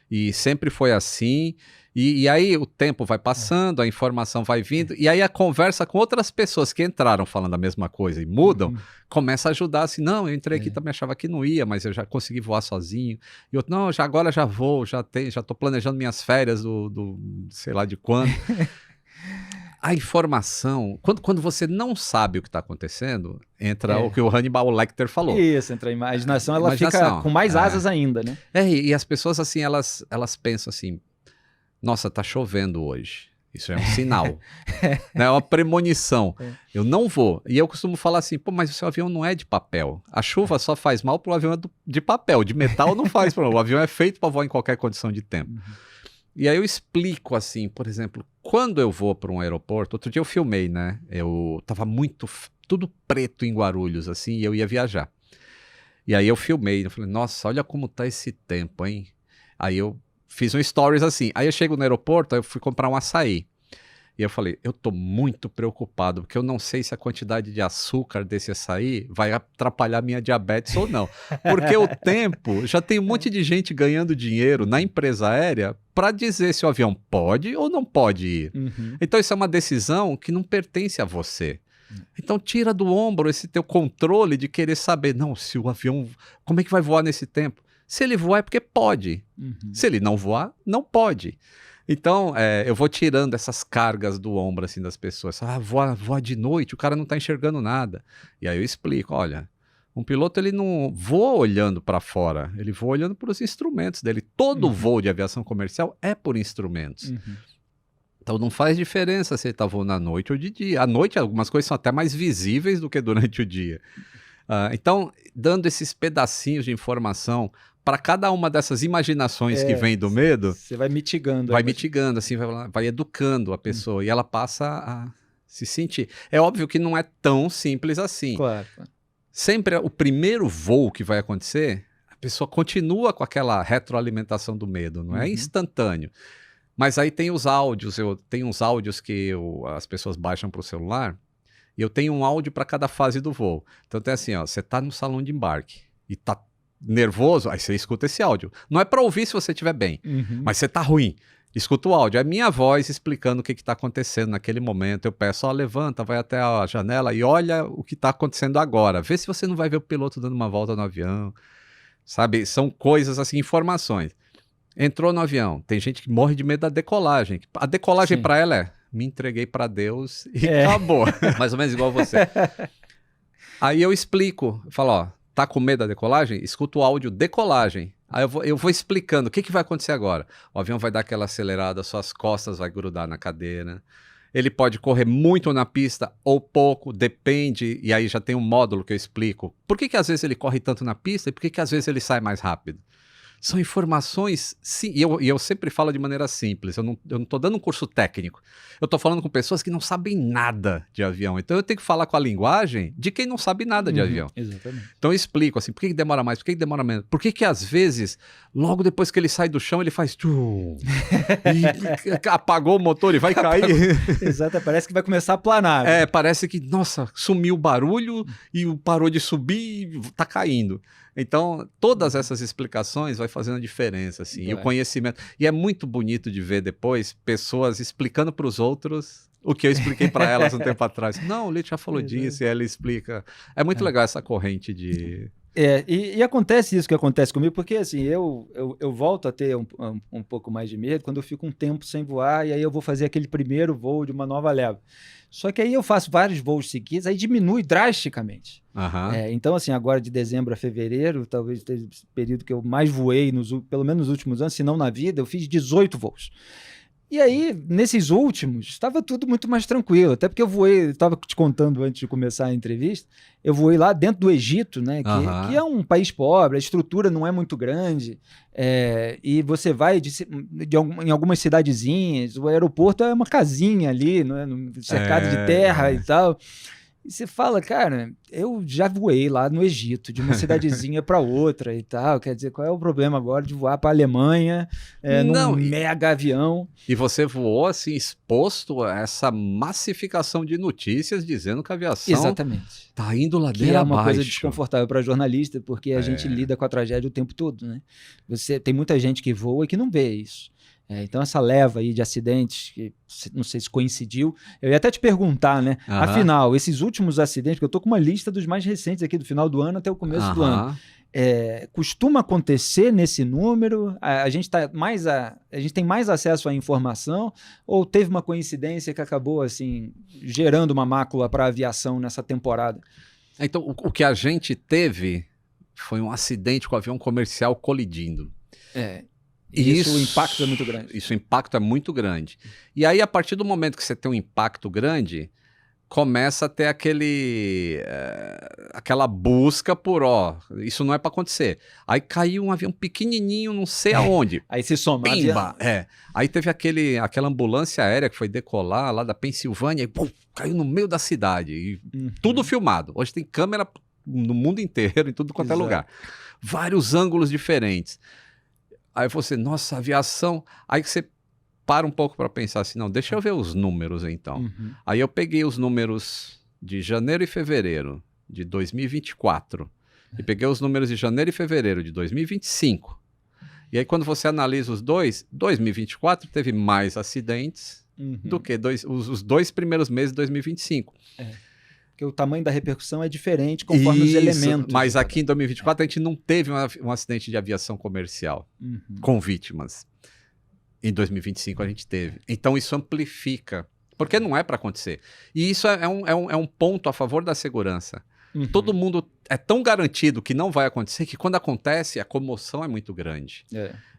E sempre foi assim. E aí o tempo vai passando, a informação vai vindo, e aí a conversa com outras pessoas que entraram falando a mesma coisa e mudam, começa a ajudar assim, não, eu entrei aqui também achava que não ia, mas eu já consegui voar sozinho. E outro, não, agora já vou, já tô planejando minhas férias do sei lá de quando. A informação, quando você não sabe o que está acontecendo, entra o que o Hannibal Lecter falou. Isso, entra a imaginação, ela fica com mais asas ainda, né? E as pessoas assim, elas pensam assim, nossa, tá chovendo hoje. Isso é um sinal. É uma premonição. Eu não vou. E eu costumo falar assim, pô, mas o seu avião não é de papel. A chuva só faz mal pro avião de papel. De metal não faz problema. O avião é feito para voar em qualquer condição de tempo. E aí eu explico assim, por exemplo, quando eu vou para um aeroporto, outro dia eu filmei, né? Eu tava tudo preto em Guarulhos, assim, e eu ia viajar. E aí eu filmei, eu falei, nossa, olha como tá esse tempo, hein? Aí eu fiz um stories assim. Aí eu chego no aeroporto, aí eu fui comprar um açaí. E eu falei, eu tô muito preocupado, porque eu não sei se a quantidade de açúcar desse açaí vai atrapalhar minha diabetes ou não. Porque o tempo, já tem um monte de gente ganhando dinheiro na empresa aérea para dizer se o avião pode ou não pode ir. Então isso é uma decisão que não pertence a você. Então tira do ombro esse teu controle de querer saber, não, se o avião, como é que vai voar nesse tempo? Se ele voar é porque pode. Se ele não voar, não pode. Então, eu vou tirando essas cargas do ombro assim, das pessoas. Voa de noite, o cara não está enxergando nada. E aí eu explico, olha, um piloto ele não voa olhando para fora, ele voa olhando para os instrumentos dele. Todo voo de aviação comercial é por instrumentos. Então não faz diferença se ele está voando à noite ou de dia. À noite algumas coisas são até mais visíveis do que durante o dia. Então, dando esses pedacinhos de informação para cada uma dessas imaginações que vem do medo, você vai mitigando. Vai mitigando, assim, vai educando a pessoa e ela passa a se sentir. É óbvio que não é tão simples assim. Claro. Sempre o primeiro voo que vai acontecer, a pessoa continua com aquela retroalimentação do medo, não é instantâneo. Mas aí tem os áudios, eu tenho uns áudios que as pessoas baixam para o celular, e eu tenho um áudio para cada fase do voo. Então tem assim, ó, você tá no salão de embarque e tá nervoso, aí você escuta esse áudio. Não é para ouvir se você estiver bem, mas você tá ruim. Escuta o áudio, é minha voz explicando o que está acontecendo naquele momento. Eu peço, levanta, vai até a janela e olha o que está acontecendo agora. Vê se você não vai ver o piloto dando uma volta no avião. Sabe, são coisas assim, informações. Entrou no avião. Tem gente que morre de medo da decolagem. A decolagem para ela é, me entreguei para Deus e acabou. Mais ou menos igual você. Aí eu explico, eu falo, ó, tá com medo da decolagem? Escuta o áudio decolagem. Aí eu vou explicando o que vai acontecer agora. O avião vai dar aquela acelerada, suas costas vai grudar na cadeira. Ele pode correr muito na pista ou pouco, depende. E aí já tem um módulo que eu explico. Por que às vezes ele corre tanto na pista e por que às vezes ele sai mais rápido? São informações, sim, e eu sempre falo de maneira simples, eu não tô dando um curso técnico, eu tô falando com pessoas que não sabem nada de avião, então eu tenho que falar com a linguagem de quem não sabe nada de avião. Exatamente. Então eu explico assim, por que demora mais, por que demora menos, por que às vezes, logo depois que ele sai do chão, ele faz tchum, e apagou o motor e vai cair. Exato, parece que vai começar a planar. Parece que, nossa, sumiu o barulho e parou de subir e tá caindo. Então, todas essas explicações vai fazendo a diferença, assim, e o conhecimento. E é muito bonito de ver depois pessoas explicando para os outros o que eu expliquei para elas um tempo atrás. Não, o Lito já falou disso, e ela explica. É muito legal essa corrente de... E acontece isso que acontece comigo, porque assim, eu volto a ter um pouco mais de medo quando eu fico um tempo sem voar, e aí eu vou fazer aquele primeiro voo de uma nova leva. Só que aí eu faço vários voos seguidos, aí diminui drasticamente. Então, assim, agora de dezembro a fevereiro, talvez seja o período que eu mais voei, pelo menos nos últimos anos, se não na vida, eu fiz 18 voos. E aí, nesses últimos, estava tudo muito mais tranquilo, até porque eu voei, estava te contando antes de começar a entrevista, eu voei lá dentro do Egito, né, que é um país pobre, a estrutura não é muito grande, e você vai em algumas cidadezinhas, o aeroporto é uma casinha ali, não é, cercado de terra e tal. E você fala, cara, eu já voei lá no Egito, de uma cidadezinha para outra e tal. Quer dizer, qual é o problema agora de voar para a Alemanha num mega avião? E você voou assim, exposto a essa massificação de notícias dizendo que a aviação está indo ladeira abaixo. Que é uma coisa desconfortável para jornalista, porque a gente lida com a tragédia o tempo todo, né? Tem muita gente que voa e que não vê isso. Então essa leva aí de acidentes, que não sei se coincidiu, eu ia até te perguntar, né? Afinal, esses últimos acidentes, porque eu estou com uma lista dos mais recentes aqui, do final do ano até o começo do ano, costuma acontecer nesse número? A gente tem mais acesso à informação ou teve uma coincidência que acabou assim gerando uma mácula para a aviação nessa temporada? Então, o que a gente teve foi um acidente com o avião comercial colidindo. Isso, o impacto é muito grande. Isso, o impacto é muito grande. E aí, a partir do momento que você tem um impacto grande, começa a ter aquela busca por, isso não é para acontecer. Aí caiu um avião pequenininho, não sei aonde. Aí se soma. Pimba! Aí teve aquela ambulância aérea que foi decolar lá da Pensilvânia e caiu no meio da cidade. E tudo filmado. Hoje tem câmera no mundo inteiro, em tudo quanto é lugar. Vários ângulos diferentes. Aí você, nossa, aviação... Aí você para um pouco para pensar assim, não, deixa eu ver os números então. Aí eu peguei os números de janeiro e fevereiro de 2024 e peguei os números de janeiro e fevereiro de 2025. E aí quando você analisa os dois, 2024 teve mais acidentes do que os 2 primeiros meses de 2025. Porque o tamanho da repercussão é diferente conforme os elementos. Mas aqui em 2024 a gente não teve um acidente de aviação comercial com vítimas. Em 2025 a gente teve. Então isso amplifica, porque não é para acontecer. E isso é um ponto a favor da segurança. Todo mundo é tão garantido que não vai acontecer que quando acontece a comoção é muito grande.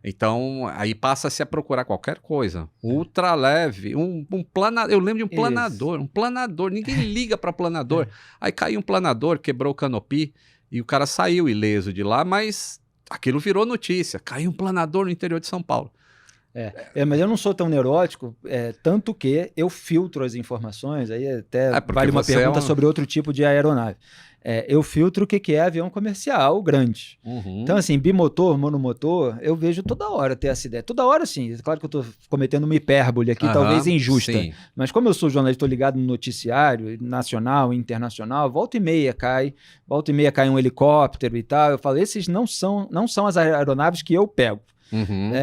Então aí passa-se a procurar qualquer coisa. Ultra leve, planador. Eu lembro de um planador. Ninguém liga para planador. Aí caiu um planador, quebrou o canopy e o cara saiu ileso de lá, mas aquilo virou notícia. Caiu um planador no interior de São Paulo. Mas eu não sou tão neurótico, tanto que eu filtro as informações, aí até vale uma pergunta sobre outro tipo de aeronave. Eu filtro o que é avião comercial grande. Então, assim, bimotor, monomotor, eu vejo toda hora ter acidente. Toda hora, sim. Claro que eu estou cometendo uma hipérbole aqui, talvez injusta. Sim. Mas como eu sou jornalista, estou ligado no noticiário nacional, internacional, volta e meia cai um helicóptero e tal. Eu falo, esses não são as aeronaves que eu pego.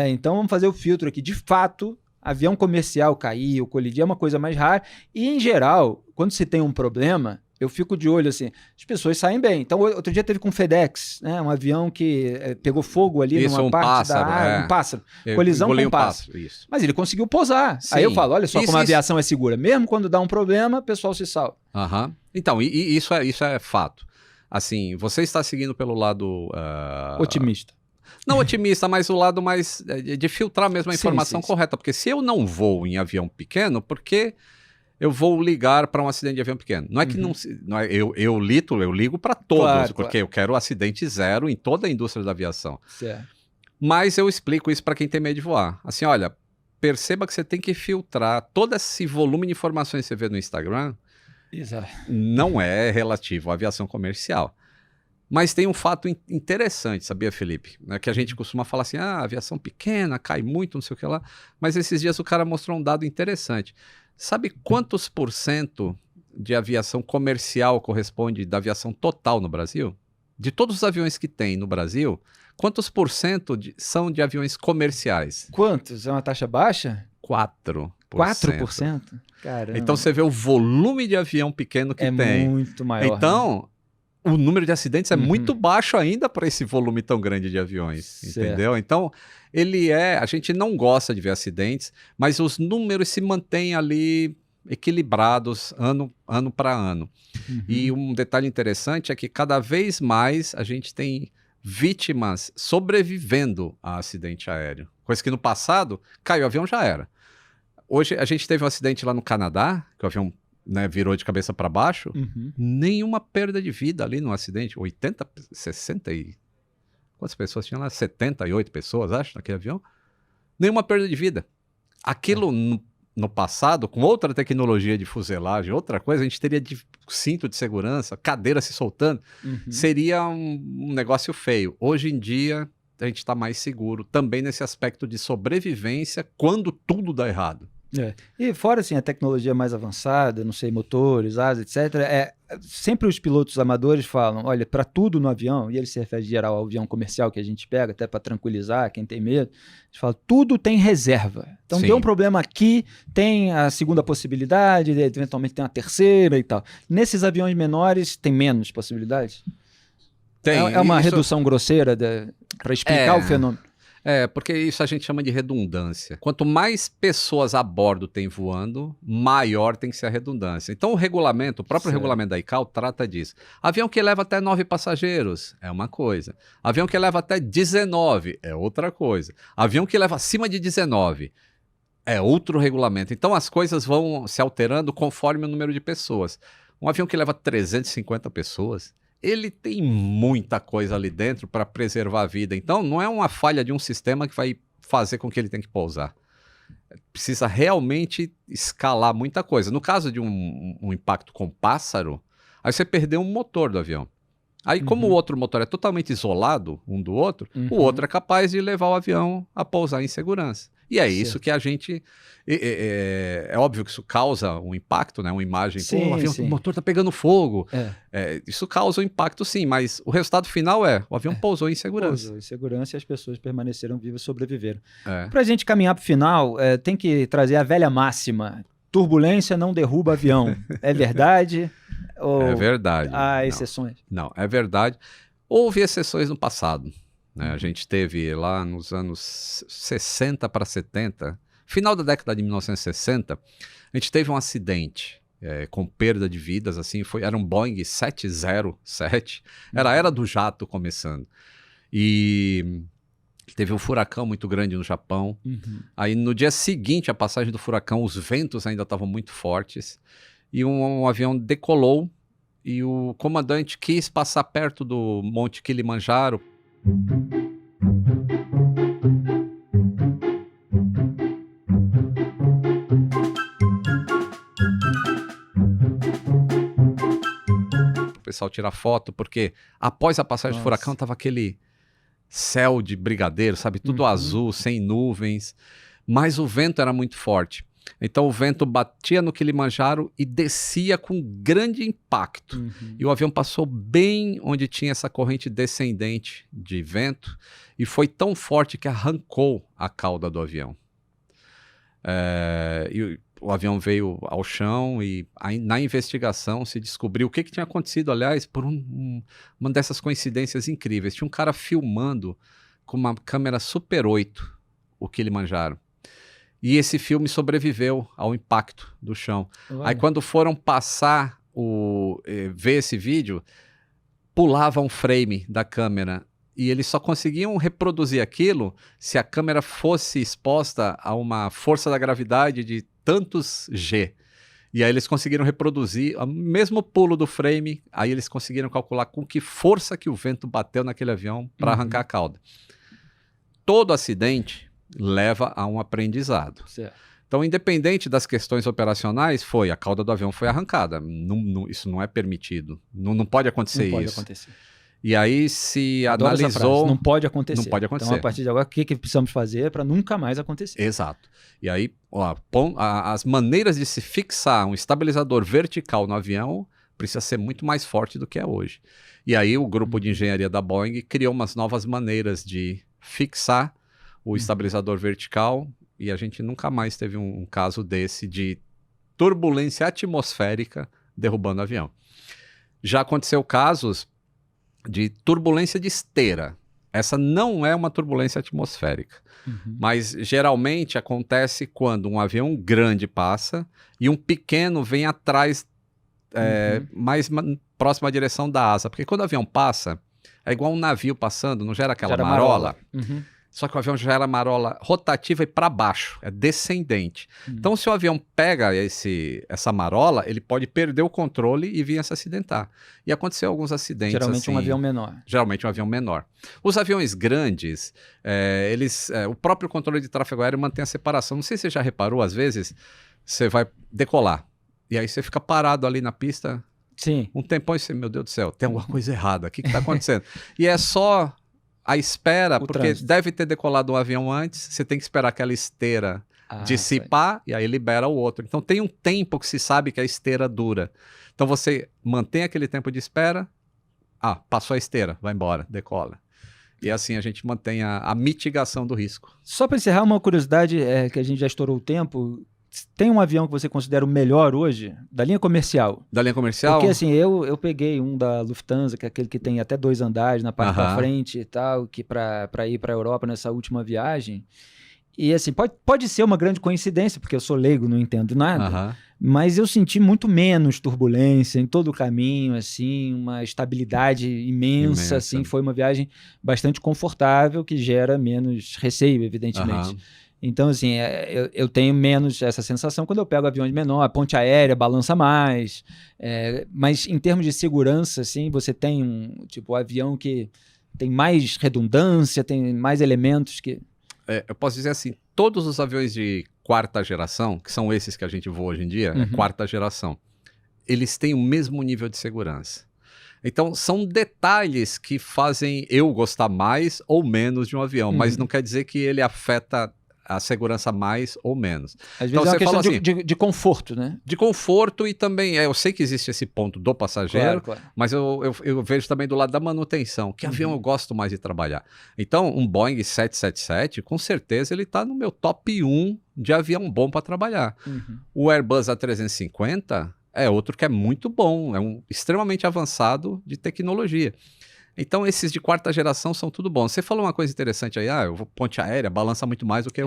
Então vamos fazer o filtro aqui. De fato, avião comercial cair ou colidir é uma coisa mais rara. E, em geral, quando se tem um problema, Eu fico de olho, assim, as pessoas saem bem. Então, outro dia teve com o FedEx, né? Um avião que pegou fogo ali Isso, numa um parte pássaro, da área, um pássaro. Eu Colisão com engoli um pássaro. Isso. Mas ele conseguiu pousar. Sim. Aí eu falo, olha só Isso, como a isso. aviação é segura. Mesmo quando dá um problema, o pessoal se salva. Aham. Então, isso é fato. Assim, você está seguindo pelo lado... Otimista. Não otimista, mas o lado mais de filtrar mesmo a informação sim. correta. Porque se eu não vou em avião pequeno, por que eu vou ligar para um acidente de avião pequeno? Não é que não é, eu ligo para todos, Claro, porque eu quero acidente zero em toda a indústria da aviação. Certo. Mas eu explico isso para quem tem medo de voar. Assim, olha, perceba que você tem que filtrar todo esse volume de informações que você vê no Instagram. Exato. Não é relativo à aviação comercial. Mas tem um fato interessante, sabia, Felipe? Que a gente costuma falar assim, aviação pequena, cai muito, não sei o que lá. Mas esses dias o cara mostrou um dado interessante. Sabe quantos % de aviação comercial corresponde da aviação total no Brasil? De todos os aviões que tem no Brasil, quantos % são de aviões comerciais? Quantos? É uma taxa baixa? 4%. 4%? Caramba. Então você vê o volume de avião pequeno que tem. É muito maior. Então, o número de acidentes é muito baixo ainda para esse volume tão grande de aviões, certo. Entendeu? Então, a gente não gosta de ver acidentes, mas os números se mantêm ali equilibrados ano para ano. E um detalhe interessante é que cada vez mais a gente tem vítimas sobrevivendo a acidente aéreo. Coisa que no passado, caiu o avião, já era. Hoje a gente teve um acidente lá no Canadá, que o avião virou de cabeça para baixo, nenhuma perda de vida ali no acidente. 80, 60 e... Quantas pessoas tinham lá? 78 pessoas, acho, naquele avião. Nenhuma perda de vida. Aquilo no passado, com outra tecnologia de fuselagem, outra coisa, a gente teria cinto de segurança, cadeira se soltando, seria um negócio feio. Hoje em dia, a gente está mais seguro, também nesse aspecto de sobrevivência, quando tudo dá errado. E fora assim, a tecnologia mais avançada, não sei, motores, asas, etc., sempre os pilotos amadores falam, olha, para tudo no avião, e ele se refere em geral ao avião comercial que a gente pega, até para tranquilizar quem tem medo, eles falam, tudo tem reserva. Então, deu um problema aqui, tem a segunda possibilidade, eventualmente tem uma terceira e tal. Nesses aviões menores, tem menos possibilidades? É uma redução grosseira para explicar o fenômeno? Porque isso a gente chama de redundância. Quanto mais pessoas a bordo tem voando, maior tem que ser a redundância. Então o próprio regulamento da ICAO trata disso. Avião que leva até 9 passageiros é uma coisa. Avião que leva até 19 é outra coisa. Avião que leva acima de 19 é outro regulamento. Então as coisas vão se alterando conforme o número de pessoas. Um avião que leva 350 pessoas... ele tem muita coisa ali dentro para preservar a vida. Então, não é uma falha de um sistema que vai fazer com que ele tenha que pousar. Precisa realmente escalar muita coisa. No caso de um impacto com pássaro, aí você perdeu um motor do avião. Aí, como o outro motor é totalmente isolado um do outro, o outro é capaz de levar o avião a pousar em segurança. E é isso que a gente... É óbvio que isso causa um impacto, né? Uma imagem, o avião, o motor está pegando fogo. Isso causa um impacto, sim, mas o resultado final o avião pousou em segurança. Pousou em segurança e as pessoas permaneceram vivas e sobreviveram. Para a gente caminhar para o final, tem que trazer a velha máxima. Turbulência não derruba avião. É verdade? Ou é verdade. Há exceções? Não, é verdade. Houve exceções no passado. A gente teve lá nos anos 60 para 70, final da década de 1960, a gente teve um acidente com perda de vidas, assim, era um Boeing 707, era a era do jato começando. E teve um furacão muito grande no Japão. Aí no dia seguinte, a passagem do furacão, os ventos ainda estavam muito fortes, e um avião decolou, e o comandante quis passar perto do Monte Kilimanjaro. O pessoal tirar foto, porque após a passagem do furacão estava aquele céu de brigadeiro, sabe? Tudo azul, sem nuvens, mas o vento era muito forte. Então o vento batia no Kilimanjaro e descia com grande impacto. E o avião passou bem onde tinha essa corrente descendente de vento e foi tão forte que arrancou a cauda do avião. o avião veio ao chão e na investigação se descobriu o que tinha acontecido, aliás, por uma dessas coincidências incríveis. Tinha um cara filmando com uma câmera Super 8 o Kilimanjaro. E esse filme sobreviveu ao impacto do chão. Olha. Aí quando foram passar, ver esse vídeo, pulava um frame da câmera. E eles só conseguiam reproduzir aquilo se a câmera fosse exposta a uma força da gravidade de tantos G. E aí eles conseguiram reproduzir o mesmo pulo do frame, aí eles conseguiram calcular com que força que o vento bateu naquele avião para arrancar a cauda. Todo acidente leva a um aprendizado. Certo. Então, independente das questões operacionais, a cauda do avião foi arrancada. Isso não é permitido. Não pode acontecer isso. Não pode acontecer. E aí se Adoro essa analisou... frase. Não pode acontecer. Não pode acontecer. Então, a partir de agora, o que precisamos fazer para nunca mais acontecer? Exato. E aí, as maneiras de se fixar um estabilizador vertical no avião precisa ser muito mais forte do que é hoje. E aí o grupo de engenharia da Boeing criou umas novas maneiras de fixar o estabilizador vertical, e a gente nunca mais teve um caso desse de turbulência atmosférica derrubando o avião. Já aconteceu casos de turbulência de esteira. Essa não é uma turbulência atmosférica, mas geralmente acontece quando um avião grande passa e um pequeno vem atrás, mais próximo à direção da asa. Porque quando o avião passa, é igual um navio passando, não gera aquela marola. Só que o avião gera marola rotativa e para baixo, é descendente. Então, se o avião pega essa marola, ele pode perder o controle e vir a se acidentar. E aconteceu alguns acidentes. Geralmente assim, um avião menor. Geralmente um avião menor. Os aviões grandes, o próprio controle de tráfego aéreo mantém a separação. Não sei se você já reparou, às vezes, você vai decolar. E aí você fica parado ali na pista. Sim. Um tempão e você, meu Deus do céu, tem alguma coisa errada. O que está acontecendo? E é só... a espera, porque trânsito. deve ter decolado um avião antes, você tem que esperar aquela esteira dissipar e aí libera o outro. Então tem um tempo que se sabe que a esteira dura. Então você mantém aquele tempo de espera, passou a esteira, vai embora, decola. E assim a gente mantém a mitigação do risco. Só para encerrar, uma curiosidade, que a gente já estourou o tempo. Tem um avião que você considera o melhor hoje, da linha comercial? Da linha comercial? Porque assim, eu peguei um da Lufthansa, que é aquele que tem até 2 andares na parte da frente e tal, que para ir para a Europa nessa última viagem. E assim, pode ser uma grande coincidência, porque eu sou leigo, não entendo nada, mas eu senti muito menos turbulência em todo o caminho, assim, uma estabilidade imensa. Assim, foi uma viagem bastante confortável, que gera menos receio, evidentemente. Então, assim, eu tenho menos essa sensação quando eu pego aviões menor, a ponte aérea balança mais, mas em termos de segurança, assim, você tem um avião que tem mais redundância, tem mais elementos que... eu posso dizer assim, todos os aviões de quarta geração, que são esses que a gente voa hoje em dia, quarta geração, eles têm o mesmo nível de segurança. Então, são detalhes que fazem eu gostar mais ou menos de um avião, mas não quer dizer que ele afeta a segurança mais ou menos. Às vezes então, é uma questão assim, de conforto, né? De conforto e também, eu sei que existe esse ponto do passageiro, Claro. mas eu vejo também do lado da manutenção, que avião eu gosto mais de trabalhar. Então, um Boeing 777, com certeza ele está no meu top 1 de avião bom para trabalhar. O Airbus A350 é outro que é muito bom, é extremamente avançado de tecnologia. Então, esses de quarta geração são tudo bom. Você falou uma coisa interessante aí, eu vou ponte aérea, balança muito mais do que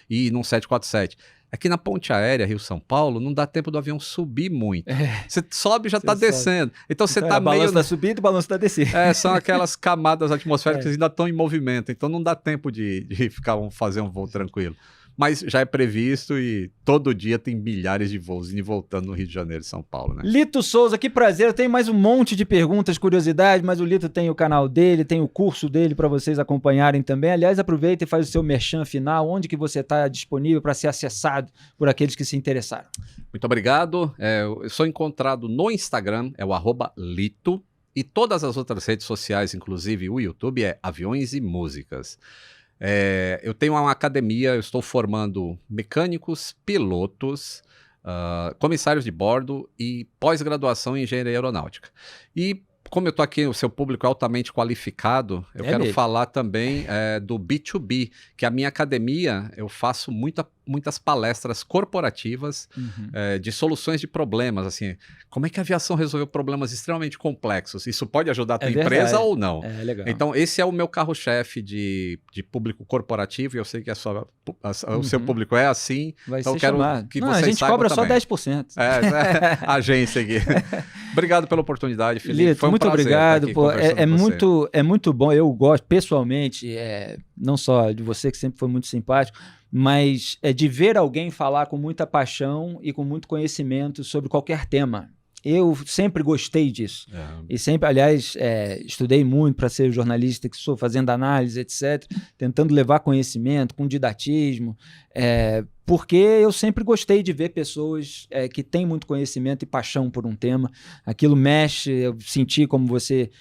ir num 747. Aqui na ponte aérea, Rio-São Paulo, não dá tempo do avião subir muito. Você sobe e já está descendo. Então, você está meio... balanço da subida e balanço da descida. São aquelas camadas atmosféricas que ainda estão em movimento. Então, não dá tempo de fazer um voo tranquilo. Mas já é previsto e todo dia tem milhares de voos indo e voltando no Rio de Janeiro e São Paulo, né? Lito Souza, que prazer. Eu tenho mais um monte de perguntas, curiosidades, mas o Lito tem o canal dele, tem o curso dele para vocês acompanharem também. Aliás, aproveita e faz o seu merchan final. Onde que você está disponível para ser acessado por aqueles que se interessaram? Muito obrigado. Eu sou encontrado no Instagram, é o @Lito, e todas as outras redes sociais, inclusive o YouTube, é Aviões e Músicas. Eu tenho uma academia, eu estou formando mecânicos, pilotos, comissários de bordo e pós-graduação em engenharia aeronáutica. E como eu estou aqui, o seu público é altamente qualificado, eu quero falar também do B2B, que a minha academia, eu faço muitas palestras corporativas de soluções de problemas, assim, como é que a aviação resolveu problemas extremamente complexos? Isso pode ajudar a tua empresa ou não? É legal. Então, esse é o meu carro-chefe de público corporativo, e eu sei que o seu público é assim. Vai então ser quero chamado. que Não, vocês a gente saibam cobra também. só 10%. Agência aqui. Obrigado pela oportunidade, Felipe. Lito, Foi um muito prazer obrigado. estar aqui conversando com você. É muito bom. Eu gosto, pessoalmente, não só de você, que sempre foi muito simpático, mas de ver alguém falar com muita paixão e com muito conhecimento sobre qualquer tema. Eu sempre gostei disso. E sempre, aliás, estudei muito para ser jornalista que sou, fazendo análise, etc., tentando levar conhecimento com didatismo, porque eu sempre gostei de ver pessoas que têm muito conhecimento e paixão por um tema. Aquilo mexe, eu senti como você,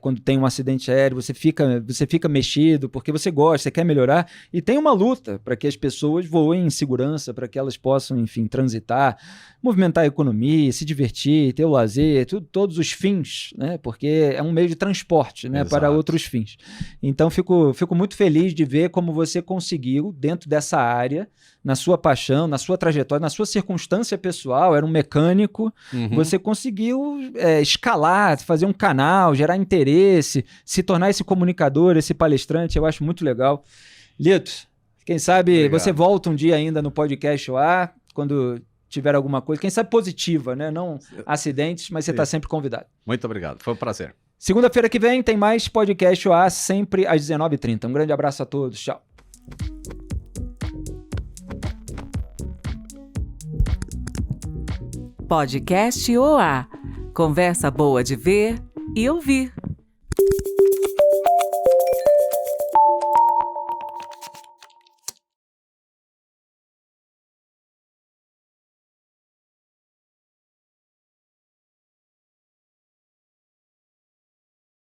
quando tem um acidente aéreo, você fica mexido, porque você gosta, você quer melhorar, e tem uma luta para que as pessoas voem em segurança, para que elas possam, enfim, transitar, movimentar a economia, se divertir, ter o lazer, todos os fins, né? Porque é um meio de transporte, né? Para outros fins. Então, fico muito feliz de ver como você conseguiu, dentro dessa área, na sua paixão, na sua trajetória, na sua circunstância pessoal, era um mecânico, você conseguiu escalar, fazer um canal, gerar interesse, se tornar esse comunicador, esse palestrante. Eu acho muito legal. Lito, quem sabe você volta um dia ainda no podcast OA, quando tiver alguma coisa, quem sabe positiva, né? Não acidentes, mas você está sempre convidado. Muito obrigado, foi um prazer. Segunda-feira que vem tem mais podcast OA, sempre às 19h30. Um grande abraço a todos, tchau. Podcast OA. Conversa boa de ver e ouvir.